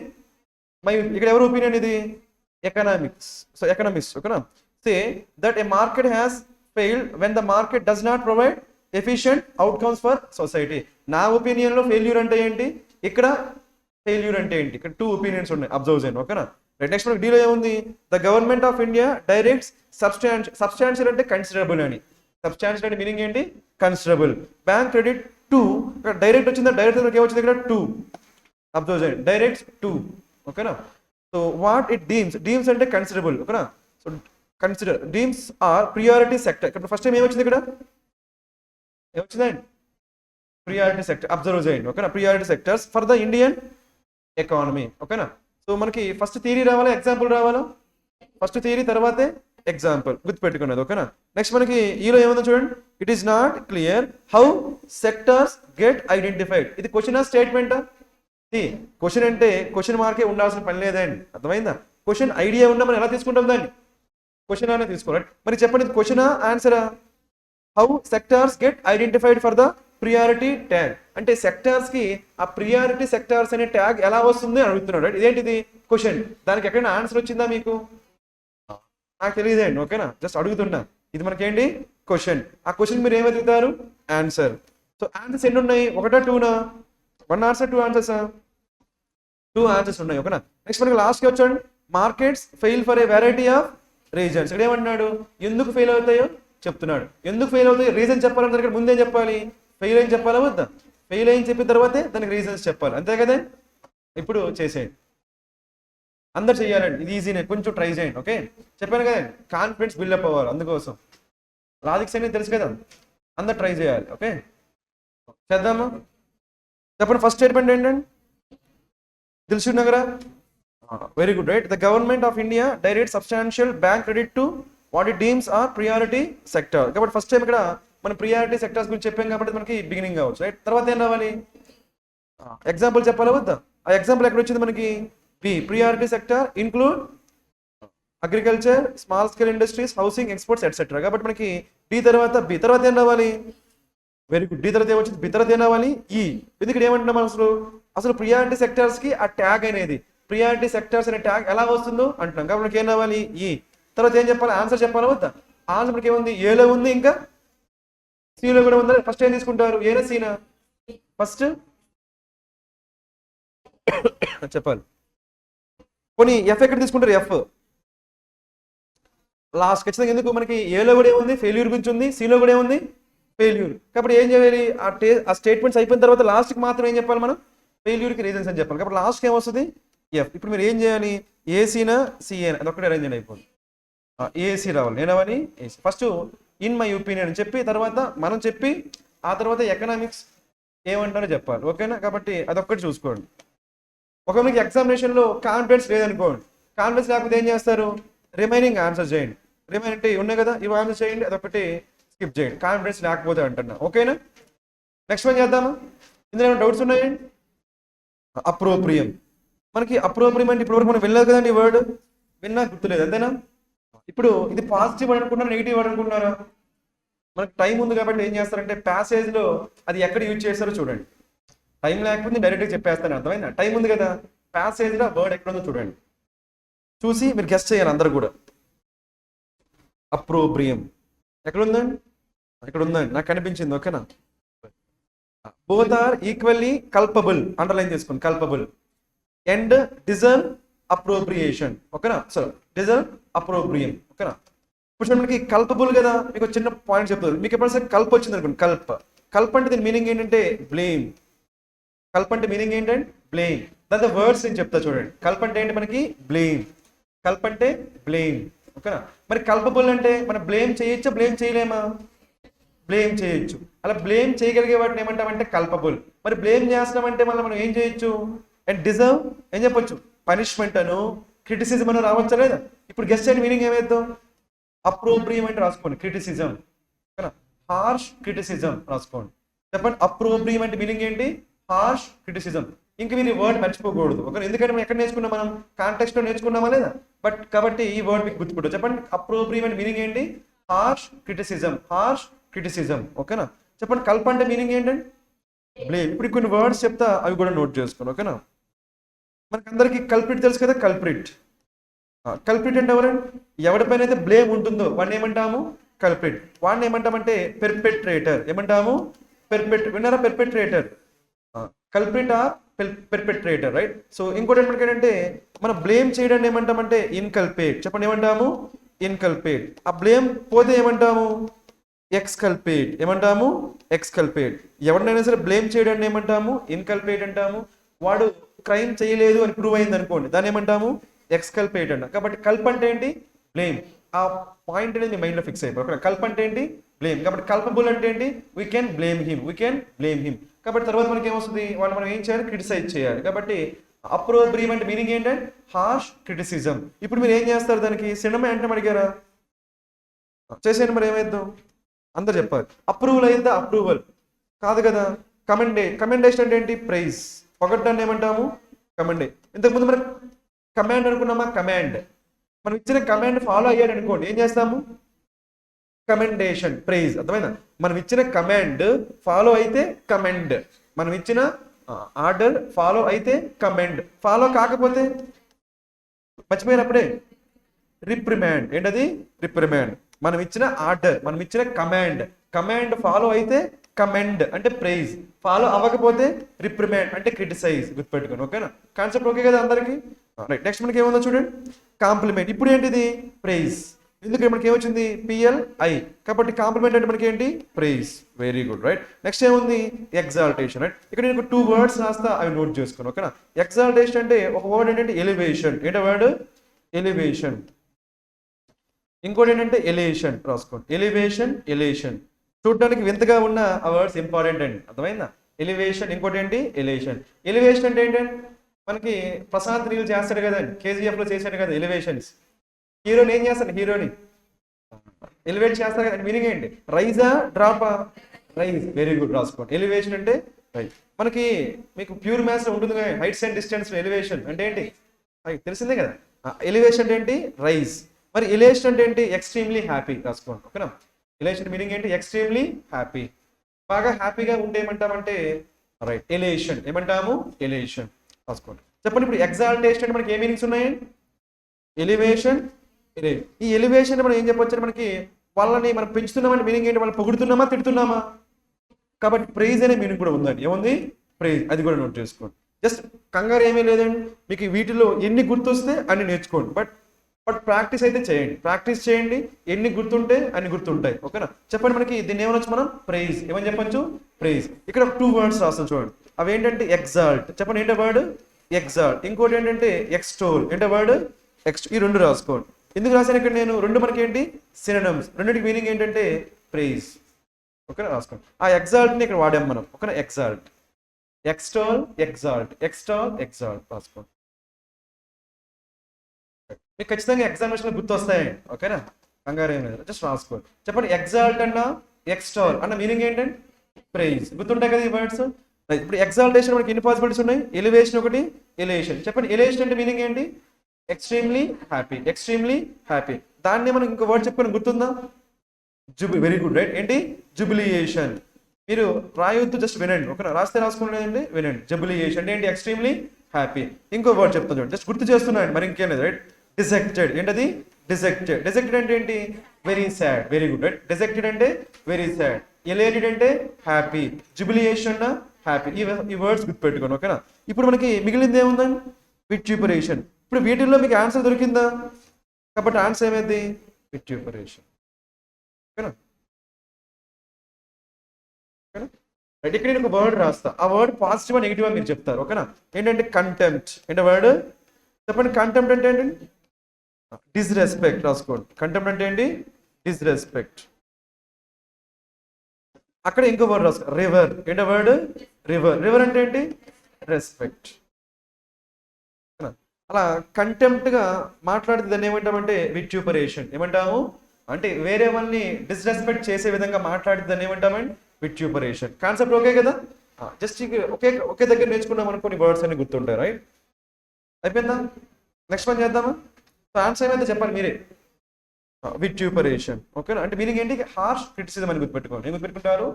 మై ఇక్కడ ఎవరి ఒపీనియన్ ఇది ఎకనామిక్స్ ఓకేనా say that A market has failed when the market does not provide efficient outcomes for society నా ఒపీనియన్ లో ఫెయిల్యూర్ అంటే ఏంటి ఇక్కడ ఫెయిల్యూర్ అంటే ఏంటి ఇక్కడ 2 ఒపీనియన్స్ ఉన్నాయి అబ్జర్వ్ చేయండి ఓకేనా రైట్ నెక్స్ట్ మనకి డీలో ఏముంది the government of India directs substantial అంటే కన్సిడరబుల్ అని సబ్స్టాన్షియల్ అంటే మీనింగ్ ఏంటి కన్సిడరబుల్ బ్యాంక్ క్రెడిట్ 2 ఇక్కడ డైరెక్ట్ వచ్చిందా డైరెక్ట్ ఏమొచ్చింది ఇక్కడ 2 అబ్జర్వ్ చేయండి డైరెక్ట్ 2 ఓకేనా సో వాట్ ఇట్ డీమ్స్ అంటే కన్సిడరబుల్ ఓకేనా so consider deems are priority sector ఇక్కడ ఫస్ట్ టైం ఏమొచ్చింది ఇక్కడ ఏమొచ్చిందండి ప్రియారిటీ సెక్టర్ అబ్జర్వ్ చేయండి ఓకేనా priority sectors for the Indian economy ఓకేనా సో మనకి ఫస్ట్ థియరీ రావాలా ఎగ్జాంపుల్ రావాలా ఫస్ట్ థియరీ తర్వాతే ఎగ్జాంపుల్ గుర్తుపెట్టుకున్నది ఓకేనా నెక్స్ట్ మనకి ఈలో ఏముందో చూడండి it is not clear how sectors get identified ఇది క్వశ్చన్ స్టేట్మెంటా క్వశ్చన్ అంటే క్వశ్చన్ మార్కే ఉండాల్సిన పని లేదండి అర్థమైందా క్వశ్చన్ ఐడియా ఉన్నా మనం ఎలా తీసుకుంటాం దాన్ని క్వశ్చన్ అనే తీసుకోవాలి మరి చెప్పండి ఇది క్వశ్చనా ఆన్సరా how sectors get identified for the priority tag అంటే సెక్టార్స్ కి ఆ ప్రియారిటీ సెక్టార్స్ అనే ట్యాగ్ ఎలా వస్తుంది అని అడుగుతున్నాడు రైట్ ఇదేంటిది క్వశ్చన్ దానికి ఎక్కడైనా ఆన్సర్ వచ్చిందా మీకు నాకు తెలియదండి ఓకేనా జస్ట్ అడుగుతున్నా ఇది మనకేంటి క్వశ్చన్ ఆ క్వశ్చన్ మీరు ఏమడుగుతారు ఆన్సర్ సో ఆన్సర్స్ ఎన్ని ఉన్నాయి 1 2 1 ఆన్సర్ 2 ఆన్సర్స్ 2 ఆన్సర్స్ ఉన్నాయి ఓకేనా నెక్స్ట్ మనకి లాస్ట్కి వచ్చాడు markets fail for a variety of reasons ఇక్కడ ఏమంటున్నాడు ఎందుకు ఫెయిల్ అవుతాయో చెప్తున్నాడు ఎందుకు ఫెయిల్ అవుతాయో రీజన్ చెప్పాలంటే ఇక్కడ ముందే చెప్పాలి ఫెయిల్ అని చెప్పాలా వద్దా ఫెయిల్ అని చెప్పిన తర్వాతే దానికి రీజన్స్ చెప్పాలి అంతే కదా ఇప్పుడు చేసేయండి అందరు చేయాలండి ఇది ఈజీనే కొంచెం ట్రై చేయండి ఓకే చెప్పాను కదా కాన్ఫిడెన్స్ బిల్డప్ అవ్వాలి అందుకోసం లాజిక్స్ అనేది తెలుసు కదా అందరు ట్రై చేయాలి ఓకే చేద్దామా చెప్పండి ఫస్ట్ స్టేట్మెంట్ ఏంటండి దిల్సుఖ్ నగరా very good right the government of India direct substantial bank credit to what it deems are priority sector కాబట్టి ఫస్ట్ టైం ఇక్కడ మనం ప్రియారిటీ సెక్టర్స్ గురించి చెప్పాం కాబట్టి మనకి బిగినింగ్ కావచ్చు రైట్ తర్వాత ఏం రావాలి ఎగ్జాంపుల్ చెప్పాలా వద్దా ఆ ఎగ్జాంపుల్ ఎక్కడ వచ్చింది మనకి priority sector include agriculture small scale industries housing exports etcetera కాబట్టి మనకి బి తర్వాత ఏం రావాలి వెరీ గుడ్ డి తర్వాత ఏమొచ్చింది బి తర్వాత ఏం రావాలి ఈ ఎందుకు ఏమంటున్నాం అసలు ప్రియారిటీ సెక్టర్స్ కి ఆ ట్యాగ్ అనేది ప్రియారిటీ సెక్టర్స్ అనే ట్యాగ్ ఎలా వస్తుందో అంటున్నాం కాబట్టి మనకి ఏం రావాలి ఈ తర్వాత ఏం చెప్పాలి ఆన్సర్ చెప్పాలా వద్దా ఆన్సర్ మనకి ఏముంది ఏలో ఉంది ఇంకా సీలో కూడా ఉందా ఫస్ట్ ఏం తీసుకుంటారు ఏనా సీనా ఫస్ట్ చెప్పాలి పోనీ ఎఫ్ ఎక్కడ తీసుకుంటారు ఎఫ్ లాస్ట్ ఖచ్చితంగా ఎందుకు మనకి ఏలో కూడా ఏముంది ఫెయిల్యూర్ గురించి ఉంది సీలో కూడా ఏముంది ఫెయిల్యూర్ కాబట్టి ఏం చేయాలి ఆ స్టేట్మెంట్స్ అయిపోయిన తర్వాత లాస్ట్కి మాత్రం ఏం చెప్పాలి మనం ఫెయిల్యూర్కి రీజన్స్ అని చెప్పాలి. కాబట్టి లాస్ట్కి ఏమొస్తుంది? ఎఫ్. ఇప్పుడు మీరు ఏం చేయాలి? ఏసీనా సిఏనా అదొక్కటే అరేంజ్ అయిపోతుంది. ఏసీ రావాలి. నేనవని AC. First in my opinion అని చెప్పి తర్వాత మనం చెప్పి ఆ తర్వాత ఎకనామిక్స్ ఏమంటారో చెప్పాలి. ఓకేనా? కాబట్టి అదొక్కటి చూసుకోండి. ఒక మీకు ఎగ్జామినేషన్లో కాన్ఫిడెన్స్ లేదనుకోండి, కాన్ఫిడెన్స్ లేకపోతే ఏం చేస్తారు? రిమైనింగ్ ఆన్సర్ చేయండి. రిమైన్ అంటే ఉన్నాయి కదా, ఇవి ఆన్సర్ చేయండి, అదొకటి స్కిప్ చేయండి. కాన్ఫిడెన్స్ లేకపోతే అంటున్నా. ఓకేనా? నెక్స్ట్ వన్ చేద్దామా? ఇందులో ఏమైనా డౌట్స్ ఉన్నాయండి? అప్రోప్రియం. మనకి అప్రోప్రియం అంటే ఇప్పటివరకు మనం వెళ్ళలేదు కదండి, ఈ వర్డ్ విన్నా గుర్తులేదు, అంతేనా? ఇప్పుడు ఇది పాజిటివ్ వర్డ్ అనుకుంటున్నారా, నెగిటివ్ వర్డ్ అనుకుంటున్నారా? మనకు టైం ఉంది కాబట్టి ఏం చేస్తారంటే ప్యాసేజ్లో అది ఎక్కడ యూజ్ చేస్తారో చూడండి. టైం లేకపోతే డైరెక్ట్గా చెప్పేస్తాను, అర్థమైందా? టైం ఉంది కదా, ప్యాసేజ్లో వర్డ్ ఎక్కడ ఉందో చూడండి, చూసి మీరు గెస్ట్ చేయాలి అందరు కూడా. అప్రోప్రియం ఎక్కడ ఉందండి? ఇక్కడ ఉందండి, నాకు కనిపించింది. ఓకేనా? Both are equally culpable, underline చేసుకోండి, కల్పబుల్ అండ్ డిజర్వ్ అప్రోప్రియేషన్. ఓకేనా? So deserve opprobrium. ఓకేనా? ఇప్పుడు మనకి కల్పబుల్ కదా, మీకు చిన్న పాయింట్ చెప్తారు. మీకు ఎప్పుడైనా కల్ప్ వచ్చింది అనుకోండి, కల్ప్ అంటే దీని మీనింగ్ ఏంటంటే బ్లేమ్. కల్ప్ అంటే మీనింగ్ ఏంటంటే బ్లేమ్. దాని వర్డ్స్ నేను చెప్తా చూడండి. కల్ప్ అంటే ఏంటి? మనకి బ్లేమ్. కల్ప్ అంటే బ్లేమ్. ఓకేనా? మరి కల్పబుల్ అంటే మనం బ్లేమ్ చేయొచ్చా, బ్లేమ్ చేయలేమా? బ్లేమ్ చేయొచ్చు. అలా బ్లేమ్ చేయగలిగే వాటిని ఏమంటామంటే కల్పబుల్. మరి బ్లేమ్ చేస్తామంటే మళ్ళీ మనం ఏం చేయొచ్చు? అండ్ డిజర్వ్ ఏం చెప్పొచ్చు? పనిష్మెంట్ అను, క్రిటిసిజం అని రావచ్చా లేదా? ఇప్పుడు గెస్ట్ చేయండి, మీనింగ్ ఏమేద్దాం? అప్రోప్రియం అంటే రాసుకోండి, క్రిటిసిజం. ఓకేనా? హార్ష్ క్రిటిసిజం రాసుకోండి. చెప్పండి, అప్రోప్రియం అంటే మీనింగ్ ఏంటి? Harsh criticism. ఇంక మీరు ఈ వర్డ్ మర్చిపోకూడదు. ఓకే? ఎందుకంటే మనం ఎక్కడ నేర్చుకున్నాం? మనం కాంటెక్స్ట్ లో నేర్చుకున్నామా లేదా? కాబట్టి ఈ వర్డ్ మీకు గుర్తుపెట్టు. చెప్పండి, అప్రోప్రియం అంటే మీనింగ్ ఏంటి? Harsh criticism. Harsh criticism. ఓకేనా? చెప్పండి, కల్ప్ అంటే మీనింగ్ ఏంటండి? బ్లేమ్. ఇప్పుడు కొన్ని వర్డ్స్ చెప్తా, అవి కూడా నోట్ చేసుకోండి. ఓకేనా? మనకి అందరికి కల్ప్రిట్ తెలుసు కదా, కల్ప్రిట్. కల్ప్రిట్ అంటే ఎవరండి? ఎవరిపైన అయితే బ్లేమ్ ఉంటుందో వాడిని ఏమంటాము? కల్ప్రిట్. వాడిని ఏమంటామంటే పెర్పెట్రేటర్. ఏమంటాము? విన్నారా? Perpetrator. Culprit or perpetrator, right? So ఇంకోటి మనకి ఏంటంటే మనం బ్లేమ్ చేయడాన్ని ఏమంటామంటే ఇన్కల్పేట్. చెప్పండి, ఏమంటాము? ఇన్కల్పేట్. ఆ బ్లేమ్ పోతే ఏమంటాము? ఎక్స్కల్పేట్. ఏమంటాము? ఎక్స్కల్పేట్. ఎవరినైనా సరే బ్లేమ్ చేయడాన్ని ఏమంటాము? ఇన్కల్పేట్ అంటాము. వాడు క్రైమ్ చేయలేదు అని ప్రూవ్ అయింది అనుకోండి, దాన్ని ఏమంటాము? ఎక్స్కల్పేట్ అంట. కాబట్టి కల్ప్ అంటే ఏంటి? బ్లేమ్. ఆ పాయింట్ అనేది మీ మైండ్లో ఫిక్స్ అయిపోయి. కల్ప్ అంటే ఏంటి? బ్లేమ్. కాబట్టి కల్పబుల్ అంటే ఏంటి? We can blame him. కాబట్టి తర్వాత మనకి ఏమొస్తుంది? వాళ్ళు మనం ఏం చేయాలి? క్రిటిసైజ్ చేయాలి. కాబట్టి అప్రోప్రియం అంటే మీనింగ్ ఏంటంటే హార్ష్ క్రిటిసిజం. ఇప్పుడు మీరు ఏం చేస్తారు? దానికి సినిమా అంటే అడిగారా? చేసేయండి, మరి ఏమైద్దాం? అందరు చెప్పాలి. అప్రూవల్ అయిందా? అప్రూవల్ కాదు కదా. కమెండేషన్ అంటే ఏంటి? ప్రైజ్. పొగడ్డాన్ని ఏమంటాము? కమెండే. ఇంతకుముందు మనం కమాండ్ అనుకున్నామా? కమాండ్. మనం ఇచ్చిన కమాండ్ ఫాలో అయ్యాడు అనుకోండి, ఏం చేస్తాము? Commendation, praise. అర్థమైందా? మనం ఇచ్చిన కమాండ్ ఫాలో అయితే కమెండ్. మనం ఇచ్చిన ఆర్డర్ ఫాలో అయితే కమెండ్. ఫాలో కాకపోతే మర్చిపోయినప్పుడే రిప్రిమాండ్. ఏంటది? రిప్రిమాండ్. మనం ఇచ్చిన ఆర్డర్, మనం ఇచ్చిన కమాండ్ ఫాలో అయితే కమెండ్ అంటే ప్రైజ్. ఫాలో అవ్వకపోతే రిప్రిమాండ్ అంటే క్రిటిసైజ్. గుర్తుపెట్టుకోండి. ఓకేనా? కాన్సెప్ట్ ఓకే కదా అందరికి? రైట్. నెక్స్ట్ మనకి ఏముందో చూడండి, కాంప్లిమెంట్. ఇప్పుడు ఏంటిది? ప్రైజ్. ఎందుకంటే మనకి ఏమొచ్చింది? PLI. కాబట్టి కాంప్లిమెంట్ అంటే మనకి ఏంటి? Praise. Very good, right. Next ఏముంది? Exaltation, right. ఇక్కడ నేను 2 వర్డ్స్ రాస్తా, అవి నోట్ చేసుకోండి. ఓకేనా? ఎగ్జాల్టేషన్ అంటే ఒక వర్డ్ ఏంటంటే ఎలివేషన్. ఏంటో వర్డ్? ఎలివేషన్. ఇంకోటి ఏంటంటే ఎలేషన్. రాసుకోండి, ఎలేషన్. చూడడానికి వింతగా ఉన్న ఆ వర్డ్స్ ఇంపార్టెంట్ అండి. అర్థమైందా? ఎలివేషన్. ఇంకోటి ఏంటి? ఎలివేషన్ అంటే ఏంటంటే మనకి ప్రశాంత్ నీళ్ళు చేస్తాడు కదండి, KGF లో చేశాడు కదా ఎలివేషన్స్. హీరోని ఏం చేస్తాడు? హీరోని ఎలివేట్ చేస్తారు కదా. మీనింగ్ ఏంటి? రైజా డ్రాపా? రైజ్. వెరీ గుడ్, రాసుకోండి. ఎలివేషన్ అంటే రైజ్. మనకి మీకు ప్యూర్ మ్యాథ్స్ లో ఉంటుంది కదా, హైట్స్ అండ్ డిస్టెన్స్. ఎలివేషన్ అంటే ఏంటి? తెలిసిందే కదా. ఎలివేషన్ అంటే ఏంటి? రైజ్. మరి ఎలేషన్ అంటే ఏంటి? Extremely happy. రాసుకోండి. ఓకేనా? ఎలేషన్ మీనింగ్ ఏంటి? Extremely happy. బాగా హ్యాపీగా ఉంటే ఏమంటామంటే రైట్, ఎలేషన్. ఏమంటాము? ఎలేషన్. రాసుకోండి. చెప్పండి, ఇప్పుడు ఎగ్జాల్టేషన్ అంటే మనకి ఏ మీనింగ్స్ ఉన్నాయి? ఎలివేషన్. ఈ ఎలివేషన్ మనం ఏం చెప్పొచ్చు? మనకి వాళ్ళని మనం పెంచుతున్నామని మీనింగ్ ఏంటి? వాళ్ళు పొగుడుతున్నామా, తిడుతున్నామా? కాబట్టి ప్రైజ్ అనే మీనింగ్ కూడా ఉందండి. ఏముంది? ప్రైజ్. అది కూడా నోట్ చేసుకోండి. జస్ట్ కంగారు ఏమీ లేదండి. మీకు వీటిలో ఎన్ని గుర్తొస్తే అన్ని నేర్చుకోండి. బట్ ప్రాక్టీస్ అయితే చేయండి. ప్రాక్టీస్ చేయండి, ఎన్ని గుర్తుంటే అన్ని గుర్తుంటాయి. ఓకేనా? చెప్పండి, మనకి దీన్ని ఏమనొచ్చు మనం? ప్రైజ్. ఏమని చెప్పొచ్చు? ప్రైజ్. ఇక్కడ 2 వర్డ్స్ రాస్తాం చూడండి. అవి ఏంటంటే ఎగ్జాల్ట్, చెప్పండి ఏంటో వర్డ్ ఎగ్జాల్ట్. ఇంకోటి ఏంటంటే ఎక్స్టోల్, ఏంటో వర్డ్ ఈ రెండు రాసుకోండి. ఎందుకు రాశాను ఇక్కడ నేను? రెండు మనకి ఏంటి సినోనిమ్స్, రెండింటికి మీనింగ్ ఏంటంటే ప్రైజ్. ఓకేనా, రాసుకోండి. ఆ ఎగ్జాల్ట్ని ఇక్కడ వాడాం మనం. ఓకేనా, ఎగ్జాల్ట్, ఎక్స్టోల్, ఎగ్జాల్ట్, ఎక్స్టోల్, ఎగ్జాల్ట్ రాసుకోండి. మీకు ఖచ్చితంగా ఎగ్జామినేషన్ గుర్తు వస్తాయండి. ఓకేనా, కంగారు ఏం లేదు, జస్ట్ రాసుకోండి. చెప్పండి ఎగ్జాల్ట్ అన్న ఎక్స్టోల్ అన్న మీనింగ్ ఏంటంటే ప్రైజ్. గుర్తుంటాయి కదా ఈ వర్డ్స్. ఇప్పుడు ఎగ్జాల్టేషన్ మనకి ఎన్ని పాసిబిలిటీస్ ఉన్నాయి? ఎలివేషన్ ఒకటి, ఎలివేషన్. చెప్పండి ఎలివేషన్ అంటే మీనింగ్ ఏంటి? Extremely happy, extremely happy. దాన్ని మనం ఇంకో వర్డ్ చెప్పుకొని గుర్తుందా? Very good, right. ఏంటి? జుబిలియేషన్. మీరు రాయొద్దు, జస్ట్ వినండి. ఓకేనా, రాస్తే రాసుకునేదండి, వినండి. జుబిలియేషన్ అంటే ఏంటి? Extremely happy. ఇంకో వర్డ్ చెప్తాను చూడండి, జస్ట్ గుర్తు చేస్తున్నాను, మరి ఇంకేం లేదు, రైట్. డిజెక్టెడ్, ఏంటది? డిజెక్టెడ్. డిజెక్టెడ్ అంటే ఏంటి? Very sad. Very good, right. Dejected అంటే వెరీ సాడ్. ఎలేటెడ్ అంటే హ్యాపీ. జుబిలియేషన్ హ్యాపీ. ఈ వర్డ్స్ గుర్తుపెట్టుకోండి. ఓకేనా, ఇప్పుడు మనకి మిగిలింది ఏముందండి? విట్యూపరేషన్. ఇప్పుడు వీటిల్లో మీకు ఆన్సర్ దొరికిందా? కాబట్టి ఆన్సర్ ఏమైంది? విట్యూపరేషన్. ఓకేనా, ఓకేనా, రైట్. ఇక్కడ నేను ఒక వర్డ్ రాస్తా, ఆ వర్డ్ పాజిటివ్ నెగిటివ్ అని మీరు చెప్తారు. ఓకేనా, ఏంటంటే కంటెంప్ట్. ఏంటో వర్డ్ చెప్పండి. కంటెంప్ట్ అంటే ఏంటి? డిస్రెస్పెక్ట్ రాసుకోండి. కంటెంప్ట్ అంటే ఏంటి? డిస్రెస్పెక్ట్. అక్కడ ఇంకో వర్డ్ రాసుకో, రివర్. ఏంటో వర్డ్? రివర్. రివర్ అంటే ఏంటి? రెస్పెక్ట్. అలా కంటెంప్ట్గా మాట్లాడితే దాన్ని ఏమంటామంటే విట్యూపరేషన్. ఏమంటాము అంటే వేరే వాళ్ళని డిస్రెస్పెక్ట్ చేసే విధంగా మాట్లాడితే దాన్ని ఏమంటామండి? విట్యూపరేషన్. కాన్సెప్ట్ ఓకే కదా? జస్ట్ ఒకే దగ్గర నేర్చుకున్నాం అనుకోని వర్డ్స్ అన్ని గుర్తుంటాయి, రైట్. అయిపోయిందా? నెక్స్ట్ పని చేద్దామా? ఆన్సర్ ఏమైతే చెప్పాలి మీరే. విట్యూపరేషన్. ఓకేనా, అంటే మీనింగ్ ఏంటి? హార్ష్ క్రిటిసిజం అని గుర్తుపెట్టుకోండి. ఏం గుర్తుపెట్టుకుంటారు?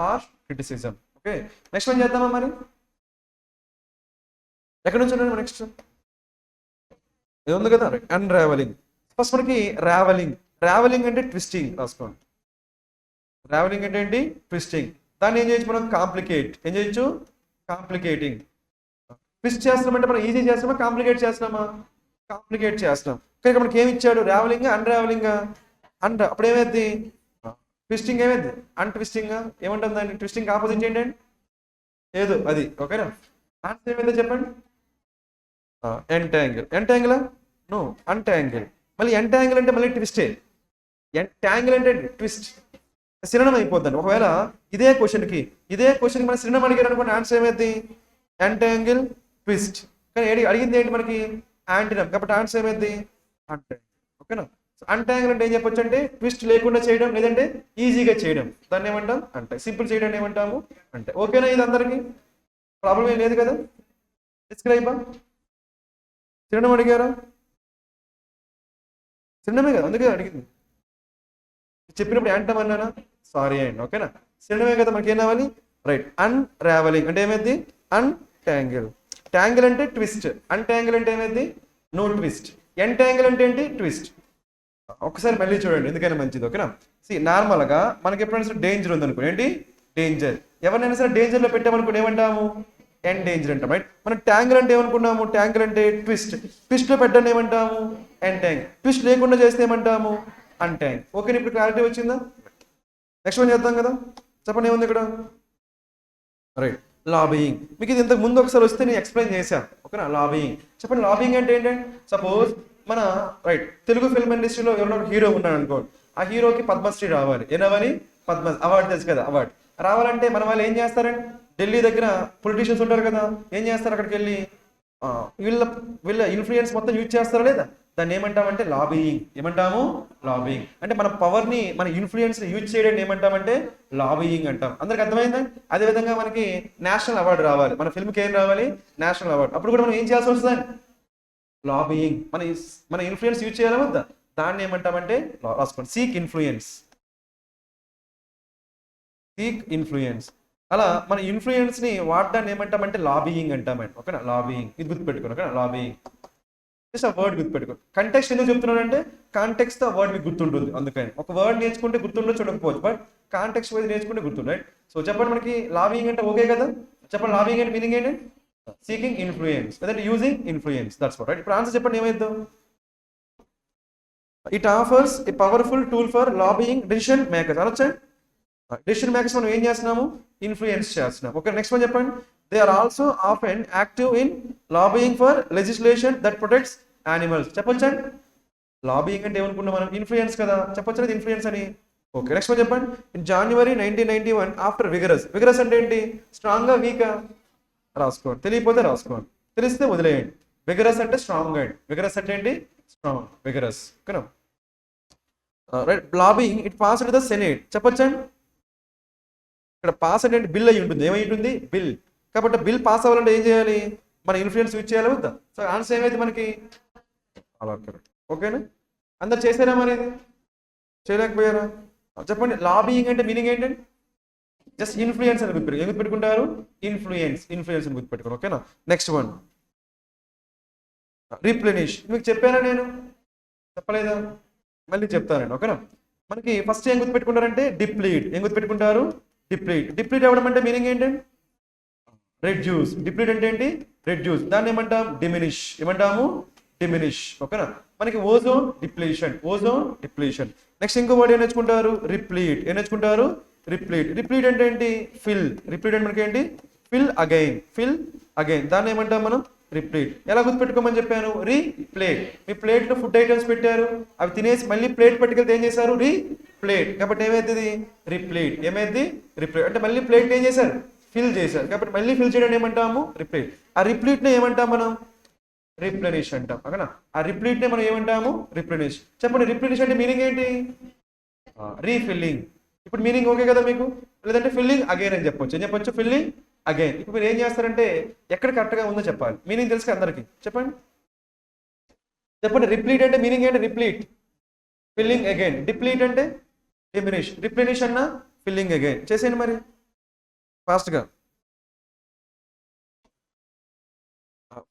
Harsh criticism. ఓకే, నెక్స్ట్ పని చేద్దామా మరి? ఎక్కడి నుంచి ఉన్నాను నెక్స్ట్? ఇది ఉంది కదా, అన్రావెలింగ్. ఫస్ట్ మనకి రావెలింగ్. రావెలింగ్ అంటే ట్విస్టింగ్ రాసుకోండి. రావెలింగ్ అంటే ఏంటి? ట్విస్టింగ్. దాన్ని ఏం చేయొచ్చు మనం? కాంప్లికేట్. ఏం చేయొచ్చు? కాంప్లికేటింగ్. ట్విస్ట్ చేస్తున్నామంటే మనం ఈజీ చేస్తున్నామా, కాంప్లికేట్ చేస్తున్నామా? కాంప్లికేట్ చేస్తున్నాం. కానీ మనకి ఏమి ఇచ్చాడు? రావెలింగ్, అన్రావెలింగ్. అప్పుడు ఏమైంది? ట్విస్టింగ్ ఏమైంది? అన్ట్విస్టింగ్. ఏమంటుంది దాన్ని? ట్విస్టింగ్ ఆపోజిట్ ఏంటండి? ఏదో అది. ఓకేనా, ఆన్సర్ ఏమైందో చెప్పండి. ఎంటాంగిల్. ఎంటాంగిల్? నో, అంటాంగిల్. మళ్ళీ ఎంటాంగిల్ అంటే మళ్ళీ ట్విస్టే. ట్యాంగిల్ అంటే ట్విస్ట్. సినోనిమ్ అయిపోద్దండి. ఒకవేళ ఇదే క్వశ్చన్కి మన సినోనిమ్ అడిగారు అనుకోండి, ఆన్సర్ ఏమైంది? Entangle, twist. కానీ అడిగింది ఏంటి మనకి? యాంటినమ్. కాబట్టి ఆన్సర్ ఏమైంది? అంటాంగిల్. ఓకేనా, అంటాంగిల్ అంటే ఏం చెప్పొచ్చు అంటే ట్విస్ట్ లేకుండా చేయడం, లేదంటే ఈజీగా చేయడం. దాన్ని ఏమంటాం? అంటే సింపుల్ చేయడం ఏమంటాము? అంటే. ఓకేనా, ఇది అందరికీ ప్రాబ్లం ఏం లేదు కదా? డిస్క్రైబా? సినోనిమ్ అడిగారా? సినోనిమే కదా, అందుకే అడిగింది. చెప్పినప్పుడు యాంటమ్ అన్నానా? సారీ అండి. ఓకేనా, సినోనిమే కదా, మనకి ఏం రావాలి? రైట్. అన్రావెలింగ్ అంటే ఏమైంది? అన్టాంగిల్. ట్యాంగిల్ అంటే ట్విస్ట్. అన్టాంగిల్ అంటే ఏమైంది? No twist. ఎంటాంగిల్ అంటే ఏంటి? ట్విస్ట్. ఒకసారి మళ్ళీ చూడండి, ఎందుకైనా మంచిది. ఓకేనా, నార్మల్గా మనకి ఎప్పుడైనా డేంజర్ ఉందనుకో, ఏంటి? డేంజర్. ఎవరినైనా సరే డేంజర్లో పెట్టామనుకోండి ఏమంటాము? ఎండేంజర్ అంటాం, రైట్. మనం ట్యాంగిల్ అంటే ఏమనుకున్నాము? ట్యాంగిల్ అంటే ట్విస్ట్. ట్విస్ట్లో పెట్టండి ఏమంటాము? ఎంటాంగ్. ట్విస్ట్ లేకుండా చేస్తే ఏమంటాము? అంటాంగ్. ఓకే, ఇప్పుడు క్లారిటీ వచ్చిందా? నెక్స్ట్ వన్ చేద్దాం కదా. చెప్పండి ఏముంది ఇక్కడ? Right, lobbying. మీకు ఇది ఇంతకు ముందు ఒకసారి వస్తే నేను ఎక్స్ప్లెయిన్ చేశాను. ఓకేనా, లాబియింగ్. చెప్పండి లాబియింగ్ అంటే ఏంటంటే, సపోజ్ మన రైట్ తెలుగు ఫిల్మ్ ఇండస్ట్రీలో ఎవరైనా హీరో ఉన్నాడు అనుకోండి, ఆ హీరోకి పద్మశ్రీ రావాలి. ఏ రావాలి? అవార్డు తెలుసు కదా, అవార్డు రావాలంటే మన వాళ్ళు ఏం చేస్తారండి? ఢిల్లీ దగ్గర పొలిటీషియన్స్ ఉంటారు కదా, ఏం చేస్తారు? అక్కడికి వెళ్ళి వీళ్ళ ఇన్ఫ్లుయెన్స్ మొత్తం యూజ్ చేస్తారా లేదా? దాన్ని ఏమంటామంటే లాబియింగ్. ఏమంటాము? లాబియింగ్. అంటే మన పవర్ని, మన ఇన్ఫ్లుయెన్స్ యూజ్ చేయడం ఏమంటామంటే లాబియింగ్ అంటాం. అందరికి అర్థమైందా? అదేవిధంగా మనకి నేషనల్ అవార్డు రావాలి, మన ఫిల్మ్కి ఏం రావాలి? National award. అప్పుడు కూడా మనం ఏం చేయాల్సి వస్తుందండి? లాబియింగ్. మన ఇన్ఫ్లుయెన్స్ యూజ్ చేయాలా వద్దా? దాన్ని ఏమంటామంటే రాసుకోండి, సీక్ ఇన్ఫ్లుయెన్స్. Seek influence. అలా మన ఇన్ఫ్లుయెన్స్ని వాడడాన్ని ఏమంటామంటే లాబియింగ్ అంటామండి. ఓకేనా, లాబియింగ్. ఇది గుర్తుపెట్టుకోండి. ఓకేనా, లాబియింగ్. జస్ట్ ఆ వర్డ్ గుర్తుపెట్టుకోండి. కంటెక్స్ట్ ఎందుకు చెప్తున్నానంటే కాంటెక్స్ట్ ఆ వర్డ్ మీకు గుర్తుంటుంది. అందుకని ఒక వర్డ్ నేర్చుకుంటే గుర్తుండో చూడకపోవచ్చు, బట్ కాంటెక్స్ట్ వైజ్ నేర్చుకుంటే గుర్తుండే. సో చెప్పండి, మనకి లాబియింగ్ అంటే ఓకే కదా? చెప్పండి, లాబియింగ్ అంటే మీనింగ్ ఏంటి? సీకింగ్ ఇన్ఫ్లుయెన్స్, లేదంటే using influence. That's what, right. ఇప్పుడు ఆన్సర్ చెప్పండి ఏమైద్దాం? It offers a powerful tool for lobbying decision makers. అనొచ్చా? డెసిషన్ మేకర్స్ మనం ఏం చేస్తున్నాము? ఇన్ఫ్లుయెన్స్ చేస్తున్నాం. ఓకే, నెక్స్ట్ వన్ చెప్పండి. They are also often active in lobbying for legislation that protects animals. చెప్పొచ్చండి లాబియింగ్ అంటే ఏమనుకున్నాం మనం, ఇన్ఫ్లుయెన్స్ కదా, చెప్పొచ్చు అది ఇన్ఫ్లుయెన్స్ అని. ఓకే, నెక్స్ట్ చెప్పండి. In January 1991 after vigorous. Vigorous అంటే ఏంటి, స్ట్రాంగ్గా వీకా రాసుకోండి, తెలియకపోతే రాసుకోండి, తెలిస్తే వదిలేయండి. విగరస్ అంటే స్ట్రాంగ్ అండి, విగరస్ అంటే ఏంటి స్ట్రాంగ్, విగరస్. ఓకేనా right. Lobbying it pass the senate. చెప్పొచ్చండి ఇక్కడ పాస్ అంటే బిల్ అయి ఉంటుంది, ఏమై ఉంటుంది బిల్. కాబట్టి బిల్ పాస్ అవ్వాలంటే ఏం చేయాలి, మన ఇన్ఫ్లుయెన్స్ యూజ్ చేయాలి వద్దా. సో ఆన్సర్ ఏమైతే మనకి అలా కరెక్ట్. ఓకేనా అందరు చేశారా మరి, చేయలేకపోయారా చెప్పండి. లాబియింగ్ అంటే మీనింగ్ ఏంటండి, జస్ట్ ఇన్ఫ్లుయెన్స్ అని గుర్తుపెట్టుకుంటారు. ఏం గుర్తుపెట్టుకుంటారు, ఇన్ఫ్లుయెన్స్, ఇన్ఫ్లుయెన్స్ అని గుర్తుపెట్టుకోండి. ఓకేనా నెక్స్ట్ వన్ రీప్లెనిష్. మీకు చెప్పానా నేను, చెప్పలేదా, మళ్ళీ చెప్తానండి. ఓకేనా మనకి ఫస్ట్ ఏం గుర్తుపెట్టుకుంటారంటే డిప్లీట్. ఏం గుర్తుపెట్టుకుంటారు, డిప్లీట్. డిప్లీట్ అవ్వడం అంటే మీనింగ్ ఏంటండి, రెడ్యూస్. డిప్లీట్ అంటే ఏంటి, రెడ్యూస్. దాన్ని ఏమంటాం డిమినిష్. ఏమంటాము డిమినిష్. ఓకేనా మనకి ozone depletion, ozone depletion. Next ఇంకో వర్డ్ ఏం నేర్చుకుంటారు, రిప్లీట్. ఏం నేర్చుకుంటారు, రిప్లీట్. రిప్లీట్ అంటే ఏంటి ఫిల్. రిప్లీట్ అంటే మనకి ఏంటి ఫిల్ అగైన్, ఫిల్ అగైన్. దాన్ని ఏమంటాం మనం రిప్లీట్. ఎలా గుర్తుపెట్టుకోమని చెప్పాను, రీప్లేట్. మీ ప్లేట్లో ఫుడ్ ఐటమ్స్ పెట్టారు, అవి తినేసి మళ్ళీ ప్లేట్ పట్టుకెళ్తే ఏం చేశారు, రీప్లేట్. కాబట్టి ఏమైతుంది రిప్లీట్. ఏమైంది రిప్లీట్ అంటే మళ్ళీ ప్లేట్ ఏం చేశారు, ఫిల్ చేశారు. కాబట్టి మళ్ళీ ఫిల్ చేయడం ఏమంటాము రిప్లీట్. ఆ రిప్లీట్నే ఏమంటాం మనం రిప్లెనిష్ అంటాం. ఓకేనా ఆ రిప్లీట్నే మనం ఏమంటాము రిప్లెనిష్. చెప్పండి రిప్లెనిష్ అంటే మీనింగ్ ఏంటి, రీఫిల్లింగ్. ఇప్పుడు మీనింగ్ ఓకే కదా మీకు, లేదంటే ఫిల్లింగ్ అగైన్ అని చెప్పొచ్చు. ఏం చెప్పొచ్చు, ఫిల్లింగ్ అగైన్. ఇప్పుడు మీరు ఏం చేస్తారంటే ఎక్కడ కరెక్ట్గా ఉందో చెప్పాలి, మీనింగ్ తెలుసు అందరికి. చెప్పండి చెప్పండి రిప్లీట్ అంటే మీనింగ్ ఏంటి, రిప్లీట్ ఫిల్లింగ్ అగైన్. డిప్లీట్ అంటే డిమినిష్. రిప్లెనిష్ అన్న ఫిల్లింగ్ అగైన్. చేసేయండి మరి ఫాస్ట్గా.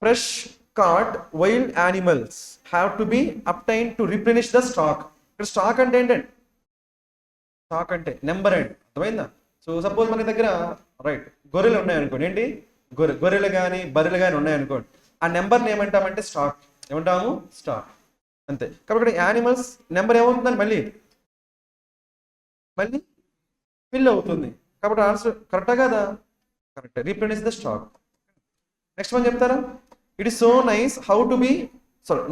Fresh caught wild animals have to be obtained to replenish the stock. ఇక్కడ స్టాక్ అంటే ఏంటండి, స్టాక్ అంటే నెంబర్ అండి, అర్థమైందా. సో సపోజ్ మన దగ్గర రైట్ గొర్రెలు ఉన్నాయనుకోండి, ఏంటి గొర్రెలు కానీ బర్రెలు కానీ ఉన్నాయనుకోండి, ఆ నెంబర్ని ఏమంటామంటే స్టాక్. ఏమంటాము స్టాక్, అంతే. కాబట్టి ఇక్కడ యానిమల్స్ నెంబర్ ఏమవుతుందని మళ్ళీ ఫిల్ అవుతుంది. కాబట్టి ఆన్సర్ కరెక్టా కదా, correct. Replenish the stock. Next one చెప్తారా, it is so nice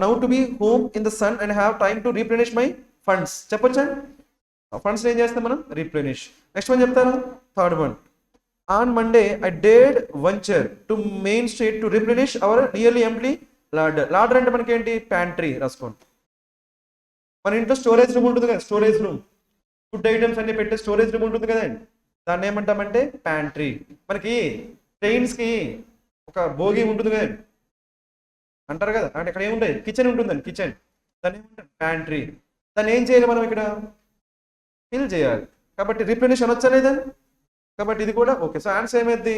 now to be home in the sun and have time to replenish my funds. చెప్పొచ్చా ఫండ్స్ ఏం చేస్తాం మనం రీప్లెనిష్. నెక్స్ట్ వన్ చెప్తారా, third one. On Monday I డేడ్ venture to Main Street to replenish our nearly empty larder. Larder అంటే మనకి ఏంటి ప్యాంట్రీ రాసుకోండి. మన ఇంట్లో స్టోరేజ్ రూమ్ ఉంటుంది కదా, స్టోరేజ్ రూమ్ ఫుడ్ ఐటమ్స్ అన్ని పెట్టే స్టోరేజ్ రూమ్ ఉంటుంది కదండి, దాన్ని ఏమంటామంటే ప్యాంట్రీ. మనకి ట్రైన్స్కి ఒక భోగి ఉంటుంది కదండి అంటారు కదా, అంటే ఇక్కడ ఏముంటాయి కిచెన్ ఉంటుందండి, కిచెన్, దాన్ని ఏమంటారు ప్యాంట్రీ. దాన్ని ఏం చేయాలి మనం ఇక్కడ ఫిల్ చేయాలి. కాబట్టి రీప్లెనిష్ అనొచ్చా లేదా, కాబట్టి ఇది కూడా ఓకే. సో ఆన్సర్ ఏమైంది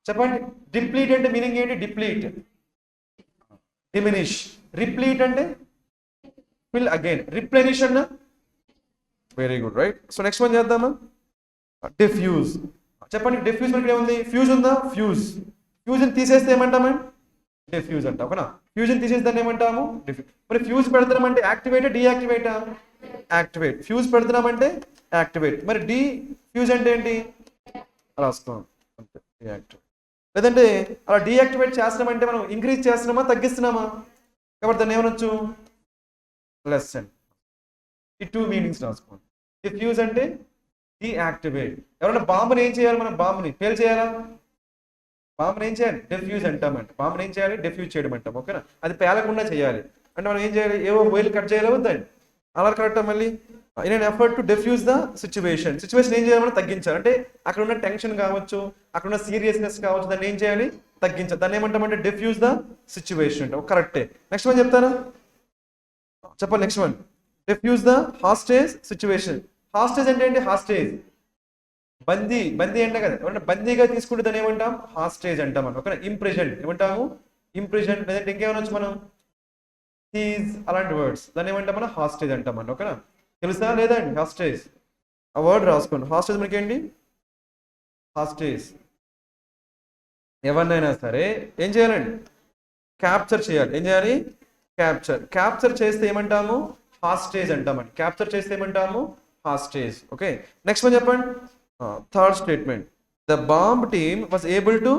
చెప్పండి. డిప్లీట్ అంటే మీనింగ్ ఏంటి, డిప్లీట్ డిమినిష్. రిప్లీట్ అంటే ఫిల్ అగైన్. రిప్లెనిష్ అన్న very good right. So next one చేద్దామా, డిఫ్యూజ్. చెప్పండి డిఫ్యూజ్ మనకి ఏముంది, ఫ్యూజ్ ఉందా, ఫ్యూజ్. ఫ్యూజ్ని తీసేస్తే ఏమంటామండి డిఫ్యూజ్ అంటాం. ఓకేనా ఫ్యూజ్ని తీసేసి దాన్ని ఏమంటాము డిఫ్యూజ్. మరి ఫ్యూజ్ పెడుతున్నామంటే యాక్టివేట్ డీయాక్టివేటా, యాక్టివేట్. ఫ్యూజ్ పెడుతున్నామంటే యాక్టివేట్. మరి ఫ్యూజ్ అంటే ఏంటి రాసుకోం అంతే, డీయాక్టివేట్. లేదంటే అలా డీయాక్టివేట్ చేస్తున్నామంటే మనం ఇంక్రీజ్ చేస్తున్నామా తగ్గిస్తున్నామా, కాబట్టి దాన్ని ఏమనొచ్చు లెసన్. ఈ టూ మీనింగ్స్ రాసుకోండి. డిఫ్యూజ్ అంటే డీయాక్టివేట్. ఎవరైనా బాంబుని ఏం చేయాలి, మనం బాంబుని పేల్ చేయాలా, బాంబుని ఏం చేయాలి డెఫ్యూజ్ అంటామంట. బాంబుని ఏం చేయాలి డెఫ్యూజ్ చేయడం అంటాం. ఓకేనా అది పేలకుండా చేయాలి అంటే మనం ఏం చేయాలి, ఏవో వైర్లు కట్ చేయాలి వద్దండి, అలా కరెక్టా. మళ్ళీ in an effort to defuse the situation. Situation ఏం చేయాలి మనం తగ్గించాలి, అంటే అక్కడ ఉన్న టెన్షన్ కావచ్చు, అక్కడ ఉన్న సీరియస్నెస్ కావచ్చు, దాన్ని ఏం చేయాలి తగ్గించాలి. దాన్ని ఏమంటామంటే డెఫ్యూజ్ ద సిచ్యువేషన్ అంటాం. కరెక్టే. నెక్స్ట్ వన్ చెప్తారా, చెప్పండి next one. Defuse the hostage situation. Hostage అంటే ఏంటి, హాస్టేజ్ బందీ. బందీ అంటే కదా ఎవరైనా బందీగా తీసుకుంటే దాన్ని ఏమంటాం హాస్టేజ్ అంటాం మనం. ఓకేనా ఇంప్రిజన్ ఏమంటాము ఇంప్రిజన్, లేదంటే ఇంకేమనొచ్చు మనం సీజ్, అలాంటి వర్డ్స్, దాన్ని ఏమంటాం మనం హాస్టేజ్ అంటాం మనం. ఓకేనా తెలుసా లేదా అండి హాస్టేజ్, ఆ వర్డ్ రాసుకోండి. హాస్టేజ్ మనకి ఏంటి, హాస్టేజ్ ఎవరినైనా సరే ఏం చేయాలండి క్యాప్చర్ చేయాలి. ఏం చేయాలి క్యాప్చర్. క్యాప్చర్ చేస్తే ఏమంటాము హాస్టేజ్ అంటామండి. క్యాప్చర్ చేస్తే ఏమంటాము హాస్టేజ్. ఓకే నెక్స్ట్ వన్ చెప్పండి, third statement. The bomb team was able to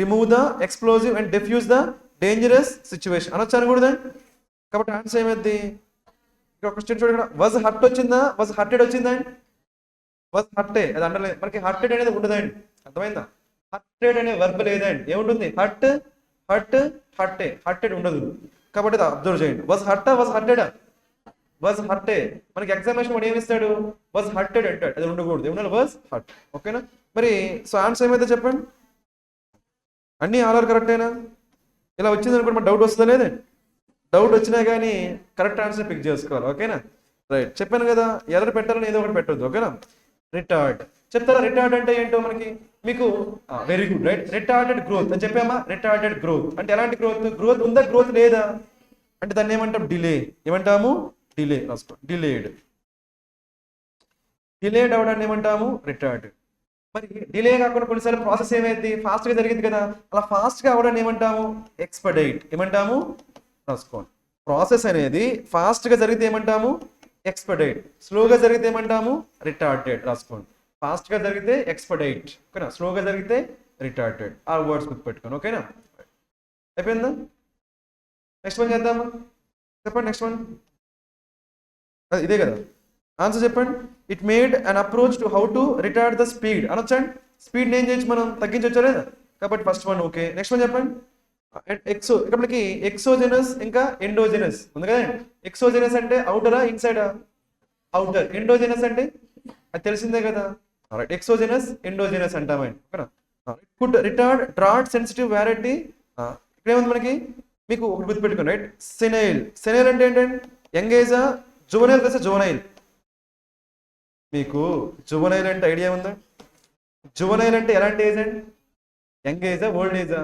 remove the explosive and defuse the dangerous situation అనొచ్చు అనకూడదండి. కాబట్టి ఆన్సర్ ఏమైంది? ఇక్కడ క్వశ్చన్ చూడండి, వాజ్ హర్ట్ వచ్చిందా, వాజ్ హర్టెడ్ వచ్చిందండి? వాజ్ హర్టే, అది అండర్లైన్. మనకి హర్టెడ్ అనేది ఉండదండి, అర్థమైందా? హర్టెడ్ అనే వర్బ్ లేదండి, ఏముంటుంది? హర్ట్ హర్ట్ హర్టే, హర్టెడ్ ఉండదు. కాబట్టి అది అబ్జర్వ్ చేయండి. వాజ్ హర్టా, వాజ్ హర్టెడా? వాజ్ హర్టే. మనకి ఎగ్జామినేషన్ వాడు ఏమి ఇస్తాడు? వాజ్ హర్టెడ్ అంటాడు, అది ఉండకూడదు, ఏమన్నా వాజ్ హర్ట్. ఓకేనా? మరి సో ఆన్సర్ ఏమైతే చెప్పండి, అన్నీ ఆల్ ఆర్ కరెక్టేనా? ఇలా వచ్చింది అనుకోండి, మన డౌట్ వస్తుందా లేదా? డౌట్ వచ్చినా కానీ కరెక్ట్ ఆన్సర్ పిక్ చేసుకోవాలి. ఓకేనా? రైట్, చెప్పాను కదా, ఎర్ర పెట్టాలని ఏదో ఒకటి పెట్టొద్దు. ఓకేనా? రిటార్డ్ చెప్తారా? రిటార్డ్ అంటే ఏంటో మనకి మీకు very good, right. Retarded growth అని చెప్పామా? రిటార్డెడ్ గ్రోత్ అంటే ఎలాంటి గ్రోత్? గ్రోత్ ఉందా, గ్రోత్ లేదా అంటే దాన్ని ఏమంటాం? డిలే. ఏమంటాము? డిలే. రాసుకో, డిలేడ్. డిలేడ్ అవడాన్ని ఏమంటాము? రిటార్డ్. మరి డిలే కాకుండా కొన్నిసార్లు ప్రాసెస్ ఏమైంది, ఫాస్ట్గా జరిగింది కదా, అలా ఫాస్ట్గా అవడాన్ని ఏమంటాము? ఎక్స్పడైట్. ఏమంటాము? రాసుకోండి. ప్రాసెస్ అనేది ఫాస్ట్గా జరిగితే ఏమంటాము? ఎక్స్పడైట్. స్లోగా జరిగితే ఏమంటాము? రిటార్డెడ్. రాసుకోండి. ఫాస్ట్గా జరిగితే ఎక్స్పడైట్, ఓకేనా? స్లోగా జరిగితే రిటార్డెడ్. ఆ వర్డ్స్ గుర్తుపెట్టుకోండి. ఓకేనా? అయిపోయిందా? నెక్స్ట్ వన్ చేద్దామా? చెప్పండి నెక్స్ట్ వన్. ఇదే కదా ఆన్సర్, చెప్పండి. It made an approach to how to retard the speed అనొచ్చండి. స్పీడ్ ఏం చేయొచ్చు మనం? తగ్గించవచ్చా లేదా? కాబట్టి first one okay. Next one చెప్పండి. ఇక్కడ మనకి ఎక్సోజెనస్ ఇంకా ఎండోజెనస్ ఉంది కదండి. ఎక్సోజెనస్ అంటే అవుటరా, ఇన్సైడా? అవుటర్. ఎండోజెనస్ అంటే అది తెలిసిందే కదా. ఎక్సోజెనస్, ఎండోజెనస్ అంటామండి. ఓకేనా? Could retard drought sensitive variety. ఇక్కడ ఏముంది మనకి? మీకు ఒకటి గుర్తుపెట్టుకోండి, రైట్. సెనైల్. సెనైల్ అంటే ఏంటండి? యంగేజా, జువనైల్ ప్లస్ జువనైల్. మీకు జువనైల్ అంటే ఐడియా ఉందా? జువనైల్ అంటే ఎలాంటి ఏజ్ అండి? యంగ్ ఏజా, ఓల్డ్ ఏజా?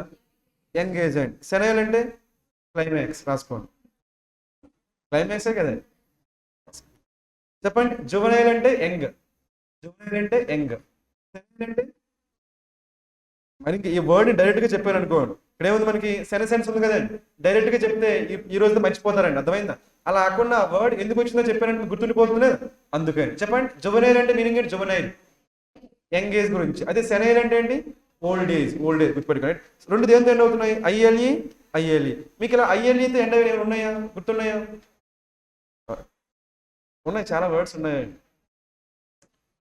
యంగ్ ఏజ్ అండి. సెనైల్ అంటే క్లైమాక్స్. రాసుకోండి, క్లైమాక్సే కదా. చెప్పండి. జువనైల్ అంటే యంగ్, జువనైల్ అంటే యంగ్. సెనైల్ అంటే మరి ఈ వర్డ్ డైరెక్ట్ గా చెప్పాను అనుకోండి, ఇక్కడ ఏముంది మనకి? సెన్స్ ఉంది కదండి. డైరెక్ట్ గా చెప్తే ఈ రోజు మర్చిపోతారండి, అర్థమైందా? అలా కాకుండా వర్డ్ ఎందుకు వచ్చిందో చెప్పానంటే గుర్తుండిపోతుంది, అందుకని చెప్పండి. జువనైల్ అంటే మీనింగ్ ఏంటి? జువనైల్ యంగ్ ఏజ్ గురించి. అదే సెనైల్ అంటే ఏంటి? Old age. ఓల్డ్ ఏజ్ గుర్తుపెట్టుకోండి. రెండు దేంతో ఎండ్ అవుతున్నాయి? ఐఎల్ఈ, ఐఎల్ఈ. మీకు ఇలా ఐఎల్ఈతో ఎండ్ అయ్యి ఉన్నాయా? గుర్తున్నాయా? ఉన్నాయి, చాలా వర్డ్స్ ఉన్నాయండి.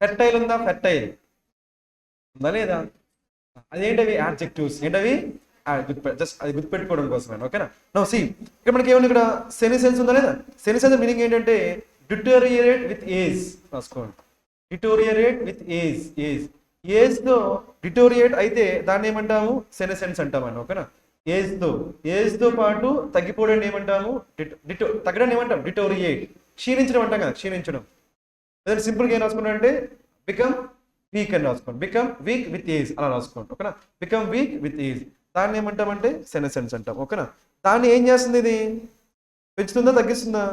ఫెర్టైల్ ఉందా? ఫెర్టైల్ ఉందా లేదా? అదేంటవి? యాడ్జెక్టివ్స్. ఏంటవి? జస్ట్ అది గుర్తుపెట్టుకోవడం కోసం. ఓకేనా? నో సి, ఇక్కడ మనకి ఏముంది? ఇక్కడ సెనిసెన్స్ ఉందా లేదా? సెనిసెన్స్ మీనింగ్ ఏంటంటే డిటోరియేట్ విత్ ఏజ్. రాసుకోండి. Deteriorate with age. Age age తో డిటోరియేట్ అయితే దాన్ని ఏమంటాము? సెనిసెన్స్ అంటామండి. ఓకేనా? ఏజ్ తో పాటు తగ్గిపోవడం ఏమంటాము? తగ్గడాన్ని ఏమంటాం? డిటోరియేట్. క్షీణించడం అంటాం కదా, క్షీణించడం. అదే సింపుల్గా ఏం రాసుకుంటాం అంటే బికమ్ వీక్ అని రాసుకోండి. బికమ్ వీక్ విత్ ఏజ్ అలా రాసుకోండి. ఓకేనా? బికమ్ వీక్ విత్ ఏజ్, దాన్ని ఏమంటామంటే సెనసెన్స్ అంటాం. ఓకేనా? దాన్ని ఏం చేస్తుంది? ఇది పెంచుతుందా, తగ్గిస్తుందా?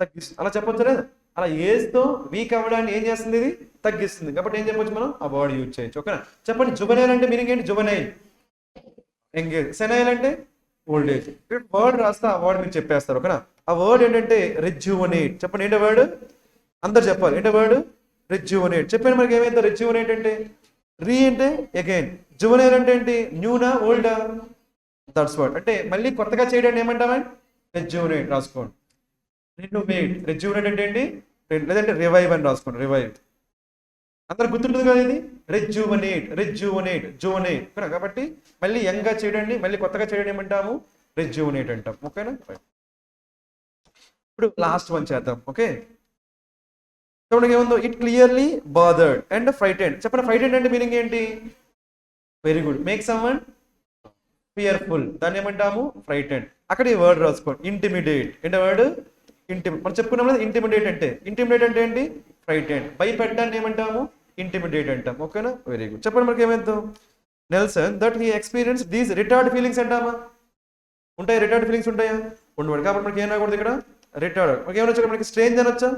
తగ్గిస్తుంది. అలా చెప్పొచ్చు లేదా? అలా ఏజ్తో వీక్ అవ్వడాన్ని ఏం చేస్తుంది? ఇది తగ్గిస్తుంది. కాబట్టి ఏం చెప్పొచ్చు మనం? ఆ వర్డ్ యూజ్ చేయొచ్చు. ఓకేనా? చెప్పండి. జువనైల్ అంటే మీనింగ్ ఏంటి? Juvenile engage. సెనైల్ అంటే ఓల్డ్ ఏజ్. వర్డ్ రాస్తే ఆ వర్డ్ మీరు చెప్పేస్తారు. ఓకేనా? ఆ వర్డ్ ఏంటంటే రెజ్యూవనేట్. చెప్పండి, ఏంటో వర్డ్? అందరు చెప్పాలి. ఏంటో వర్డ్? రెజ్యూవనేట్. చెప్పండి మనకి ఏమైందో? రెజ్యూవనేట్ అంటే రీ అంటే అగైన్, జువనైల్ అంటే ఏంటి? న్యూనా, ఓల్డా? That's word. అంటే మళ్ళీ కొత్తగా చేయడానికి ఏమంటామండి? రెజ్యూవనేట్. రాసుకోండి. రెన్యువేట్. రెజ్యూవనేట్ అంటే ఏంటి? లేదంటే రివైవ్ అని రాసుకోండి. రివైవ్. అందరు గుర్తుంటుంది కదా ఇది? రెజ్యూవనేట్, రెజ్యూవనేట్, జువనేట్. కాబట్టి మళ్ళీ యంగ్ గా చేయడాన్ని, మళ్ళీ కొత్తగా చేయడం ఏమంటాము? రెజ్యూవనేట్ అంటాం. ఓకేనా? ఇప్పుడు లాస్ట్ వన్ చేద్దాం. ఓకే, చూడండి ఏముందో. It clearly bothered and frightened. చెప్పండి, ఫ్రైటెండ్ అంటే మీనింగ్ ఏంటి? Very good. Make someone fearful, దాన్ని ఏమంటాము? ఫ్రైటెండ్. అక్కడ ఈ వర్డ్ రాసుకోండి. ఇంటిమిడేట్. ఏంటి వర్డ్? మనం చెప్పుకున్నాం కదా ఇంటిమిడేట్ అంటే. ఇంటిమిడేట్ అంటే ఏంటి? ఫ్రైటెండ్. భయపెట్టడాన్ని ఏమంటాము? ఇంటిమిడేట్ అంటాం. ఓకేనా? Very good. చెప్పండి మనకి ఏమైందో. Nelson that he experience these retard feelings అంటామా? ఉంటాయి, రిటార్డ్ ఫీలింగ్స్ ఉంటాయా? ఉండవు. కాబట్టి మనకి ఏం రాకూడదు ఇక్కడ? రిటార్డ్. మనకి ఏమనొచ్చు? మనకి స్ట్రేంజ్ అనొచ్చా?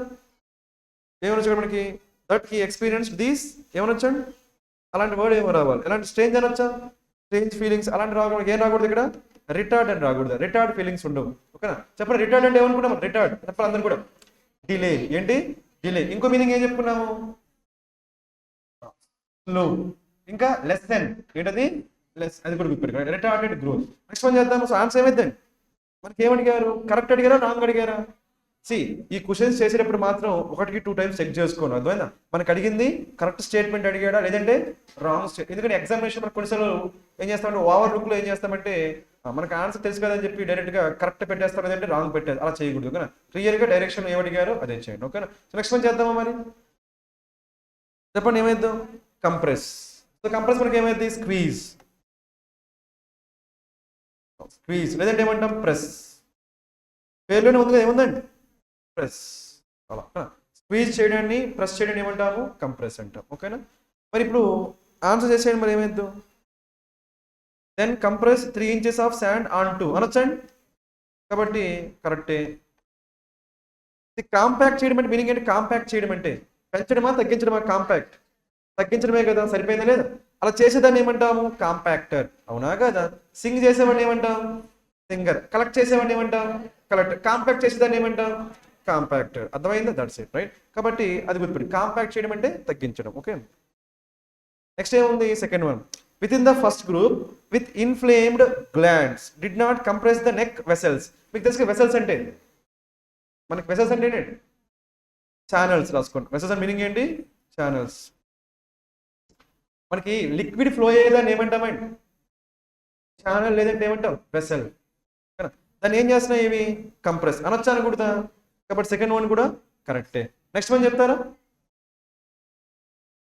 ఏమనొచ్చు మనకి? దట్ హీ ఎక్స్పీరియన్స్ దీస్ ఏమనొచ్చండి? అలాంటి వర్డ్ ఏమో రావాలి. ఎలాంటి స్ట్రేంజ్ అనొచ్చా? స్ట్రేంజ్ ఫీలింగ్స్ అలాంటి రాకూడదు. ఏం రాకూడదు ఇక్కడ? రిటార్డ్ అని రాకూడదు. రిటార్డ్ ఫీలింగ్స్ ఉండవు. ఓకేనా? చెప్పండి, రిటార్డ్ అంటే ఏమనుకున్నాము? రిటార్డ్ చెప్పాలి అందరు కూడా. డిలే. ఏంటి? డిలే. ఇంకో మీనింగ్ ఏం చెప్పుకున్నాము? స్లో. ఇంకా లెస్ దెన్ ఏంటది లెస్, అది కూడా గుర్తుపెట్టుకోండి. Retarded growth. నెక్స్ట్ వన్ చేద్దాము. సో ఆన్సర్ ఏమైందండి? మనకి ఏమడిగారు? కరెక్ట్ అడిగారా రాంగ్ అడిగారా? ఈ క్వశ్చన్స్ చేసేటప్పుడు మాత్రం 1కి 2 టైమ్స్ చెక్ చేసుకోండి. అర్థమైందా? మనకు అడిగింది కరెక్ట్ స్టేట్మెంట్ అడిగాడా లేదంటే రాంగ్ స్టేట్. ఎందుకంటే ఎగ్జామినేషన్ మనకు కొన్నిసార్లు ఏం చేస్తామంటే ఓవర్ లుక్ లో ఏం చేస్తామంటే మనకు ఆన్సర్ తెలుసు కదని చెప్పి డైరెక్ట్ గా కరెక్ట్ పెట్టేస్తాం, లేదంటే రాంగ్ పెట్టేది. అలా చేయకూడదు ఓకేనా. క్లియర్ గా డైరెక్షన్ ఏమడిగారో అదే చేయండి ఓకేనా. సో నెక్స్ట్ వన్ చేద్దామా మరి? చెప్పండి ఏమైద్దాం? కంప్రెస్. సో కంప్రెస్ మనకి ఏమైంది? స్క్వీజ్, స్క్వీజ్ లేదంటే ఏమంటాం? ప్రెస్. పేర్లోనే ఉంది కదా, ఏముందండి? ప్రెస్. అలా స్క్వీజ్ చేయడాన్ని ప్రెస్ చేయడాన్ని ఏమంటాము? కంప్రెస్ అంటాం ఓకేనా. మరి ఇప్పుడు ఆన్సర్ చేసేయండి మరి ఏమైద్దాం? Then compress 3 inches of sand on to అనొచ్చండి. కాబట్టి కరెక్టే. కాంపాక్ట్ చేయడం అంటే మీనింగ్ ఏంటి? కాంపాక్ట్ చేయడం అంటే పెంచడమా తగ్గించడమా? కాంపాక్ట్, తగ్గించడమే కదా, సరిపోయిందా లేదా? అలా చేసేదాన్ని ఏమంటాము? కాంపాక్టర్. అవునా కదా? సింగ్ చేసేవాడిని ఏమంటాం? సింగర్. కలెక్ట్ చేసేవాడిని ఏమంటాం? కలెక్టర్. కాంపాక్ట్ చేసేదాన్ని ఏమంటాం? కాంపాక్టర్. అర్థమైందా? That's it right. కాబట్టి అది గుర్తుపెట్టి కాంపాక్ట్ చేయడం అంటే తగ్గించడం ఓకే. నెక్స్ట్ ఏముంది? Second one. With in the first group with inflamed glands did not compress the neck vessels. మీకు తెలుసు వెసల్స్ అంటే, మనకి వెసల్స్ అంటే ఏంటి? ఛానల్స్. రాసుకోండి. వెసల్స్ అంటే మీనింగ్ ఏంటి? ఛానల్స్. మనకి లిక్విడ్ ఫ్లో అయ్యేదాన్ని ఏమంటామండి? ఛానల్ లేదంటే ఏమంటాం? వెసల్. దాన్ని ఏం చేస్తున్నాయి ఇవి? కంప్రెస్. అనొచ్చా అనకూడదా? కాబట్టి సెకండ్ వన్ కూడా కరెక్టే. నెక్స్ట్ వన్ చెప్తారా?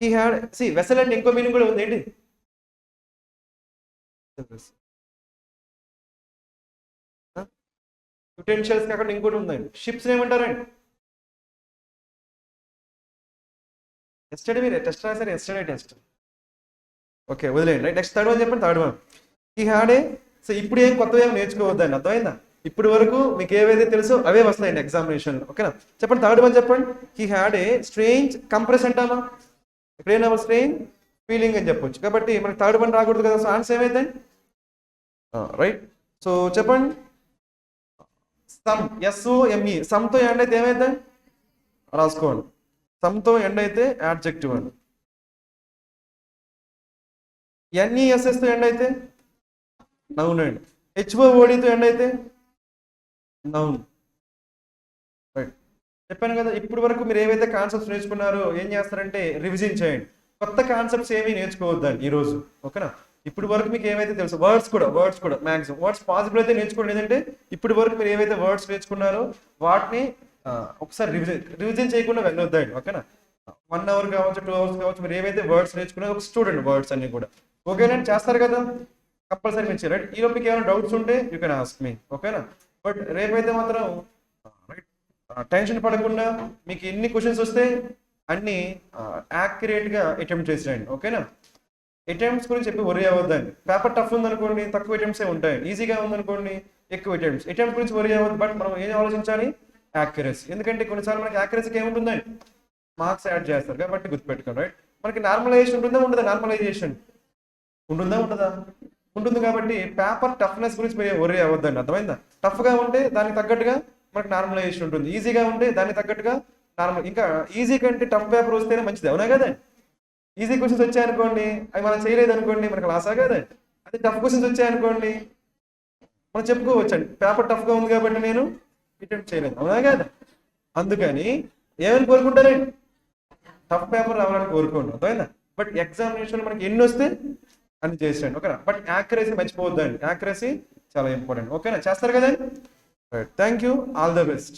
హీ హ్యాడ్ వెసల్ అంటే ఇంకో మీనింగ్ కూడా ఉంది ఏంటి? యుటెన్షియల్స్ కాకుండా ఇంకోటి ఉందండి. షిప్స్ ఏమంటారండి? ఎస్టర్డే మీరు టెస్ట్ రాశారు, ఎస్టర్డే టెస్ట్. ఓకే వదిలేయండి రైట్. నెక్స్ట్ థర్డ్ వన్ చెప్పండి. Third one. హీ హ్యాడ్ ఇప్పుడు ఏం కొత్తగా ఏం నేర్చుకోవద్దండి. అర్థమైందా? ఇప్పుడు వరకు మీకు ఏవైతే తెలుసో అవే వస్తాయండి ఎగ్జామినేషన్ ఓకేనా. చెప్పండి థర్డ్ వన్ చెప్పండి. హీ హ్యాడ్ స్ట్రేంజ్ కంప్రెస్ అంటామా? ఇక్కడ ఏమన్నా స్ట్రేంజ్ ఫీలింగ్ అని చెప్పొచ్చు. కాబట్టి మనకి థర్డ్ వన్ రాకూడదు కదా. సో ఆన్సర్ ఏమైందండి? రైట్. సో చెప్పండి. సమ్, SOME, సమ్తో ఎండ్ అయితే ఏమైందండి? రాసుకోండి. సమ్తో ఎండ్ అయితే యాడ్జెక్టివ్ అండి. NESSతో ఎండ్ అయితే నౌన్ అండి. HOODతో ఎండ్ అయితే నౌన్. రైట్. చెప్పాను కదా, ఇప్పుడు వరకు మీరు ఏవైతే కాన్సెప్ట్స్ నేర్చుకున్నారో ఏం చేస్తారంటే రివిజన్ చేయండి. కొత్త కాన్సెప్ట్స్ ఏమీ నేర్చుకోవద్దండి ఈరోజు ఓకేనా. ఇప్పుడు వరకు మీకు ఏవైతే తెలుసు వర్డ్స్ కూడా మ్యాక్సిమం వర్డ్స్ పాసిబుల్ అయితే నేర్చుకోండి. లేదంటే ఇప్పుడు వరకు మీరు ఏవైతే వర్డ్స్ నేర్చుకున్నారో వాటిని ఒకసారి రివిజన్ చేయకుండా వెళ్ళొద్దండి ఓకేనా. 1 hour కావచ్చు, 2 hours కావచ్చు, మీరు ఏవైతే వర్డ్స్ నేర్చుకున్నారో ఒక స్టూడెంట్ వర్డ్స్ అన్ని కూడా ఓకేనండి. చేస్తారు కదా కంపల్సరీ మీరు రైట్. ఈ లోపు మీకు ఏమైనా డౌట్స్ ఉంటే యూ కెన్ ఆస్క్ మీ ఓకేనా. బట్ రేపైతే మాత్రం రైట్ టెన్షన్ పడకుండా మీకు ఎన్ని క్వశ్చన్స్ వస్తే అన్ని యాక్యురేట్గా అటెంప్ట్ చేసేయండి ఓకేనా. అటెంప్ట్స్ గురించి చెప్పి వరీ అవ్వద్దండి. పేపర్ టఫ్ ఉందనుకోండి తక్కువ అటెంప్ట్స్ ఉంటాయి, ఈజీగా ఉందనుకోండి ఎక్కువ అటెంప్ట్స్ గురించి వరీ అవ్వద్దు. బట్ మనం ఏం ఆలోచించాలి? యాక్యురసీ. ఎందుకంటే కొన్నిసార్లు మనకి యాక్యురసీకి ఏముంటుందండి? మార్క్స్ యాడ్ చేస్తారు. కాబట్టి గుర్తుపెట్టుకోండి రైట్. మనకి నార్మలైజేషన్ ఉంటుందా ఉండదా? నార్మలైజేషన్ ఉంటుందా ఉండదా? ఉంటుంది. కాబట్టి పేపర్ టఫ్నెస్ గురించి మీరు వరీ అవ్వద్దండి. అర్థమైందా? టఫ్గా ఉంటే దానికి తగ్గట్టుగా మనకి నార్మలైజేషన్ ఉంటుంది, ఈజీగా ఉంటే దానికి తగ్గట్టుగా నార్మల్. ఇంకా ఈజీ కంటే టఫ్ పేపర్ వస్తేనే మంచిది అవునా కదా. ఈజీ క్వశ్చన్స్ వచ్చాయనుకోండి అవి మనం చేయలేదు అనుకోండి మనకు లాసా కదా. అదే టఫ్ క్వశ్చన్స్ వచ్చాయనుకోండి మనం చెప్పుకోవచ్చండి పేపర్ టఫ్గా ఉంది కాబట్టి నేను అటెంప్ట్ చేయలేదు అవునా కదా. అందుకని ఏమని కోరుకుంటారండి? టఫ్ పేపర్ రావాలని కోరుకోండి అర్థమైందా. బట్ ఎగ్జామినేషన్ మనకి ఎన్ని వస్తే అన్ని చేసేయండి ఓకేనా. బట్ యాక్యురసీ మర్చిపోవద్దండి, యాక్యురసీ చాలా ఇంపార్టెంట్ ఓకేనా. చేస్తారు కదండి right. Thank you, all the best.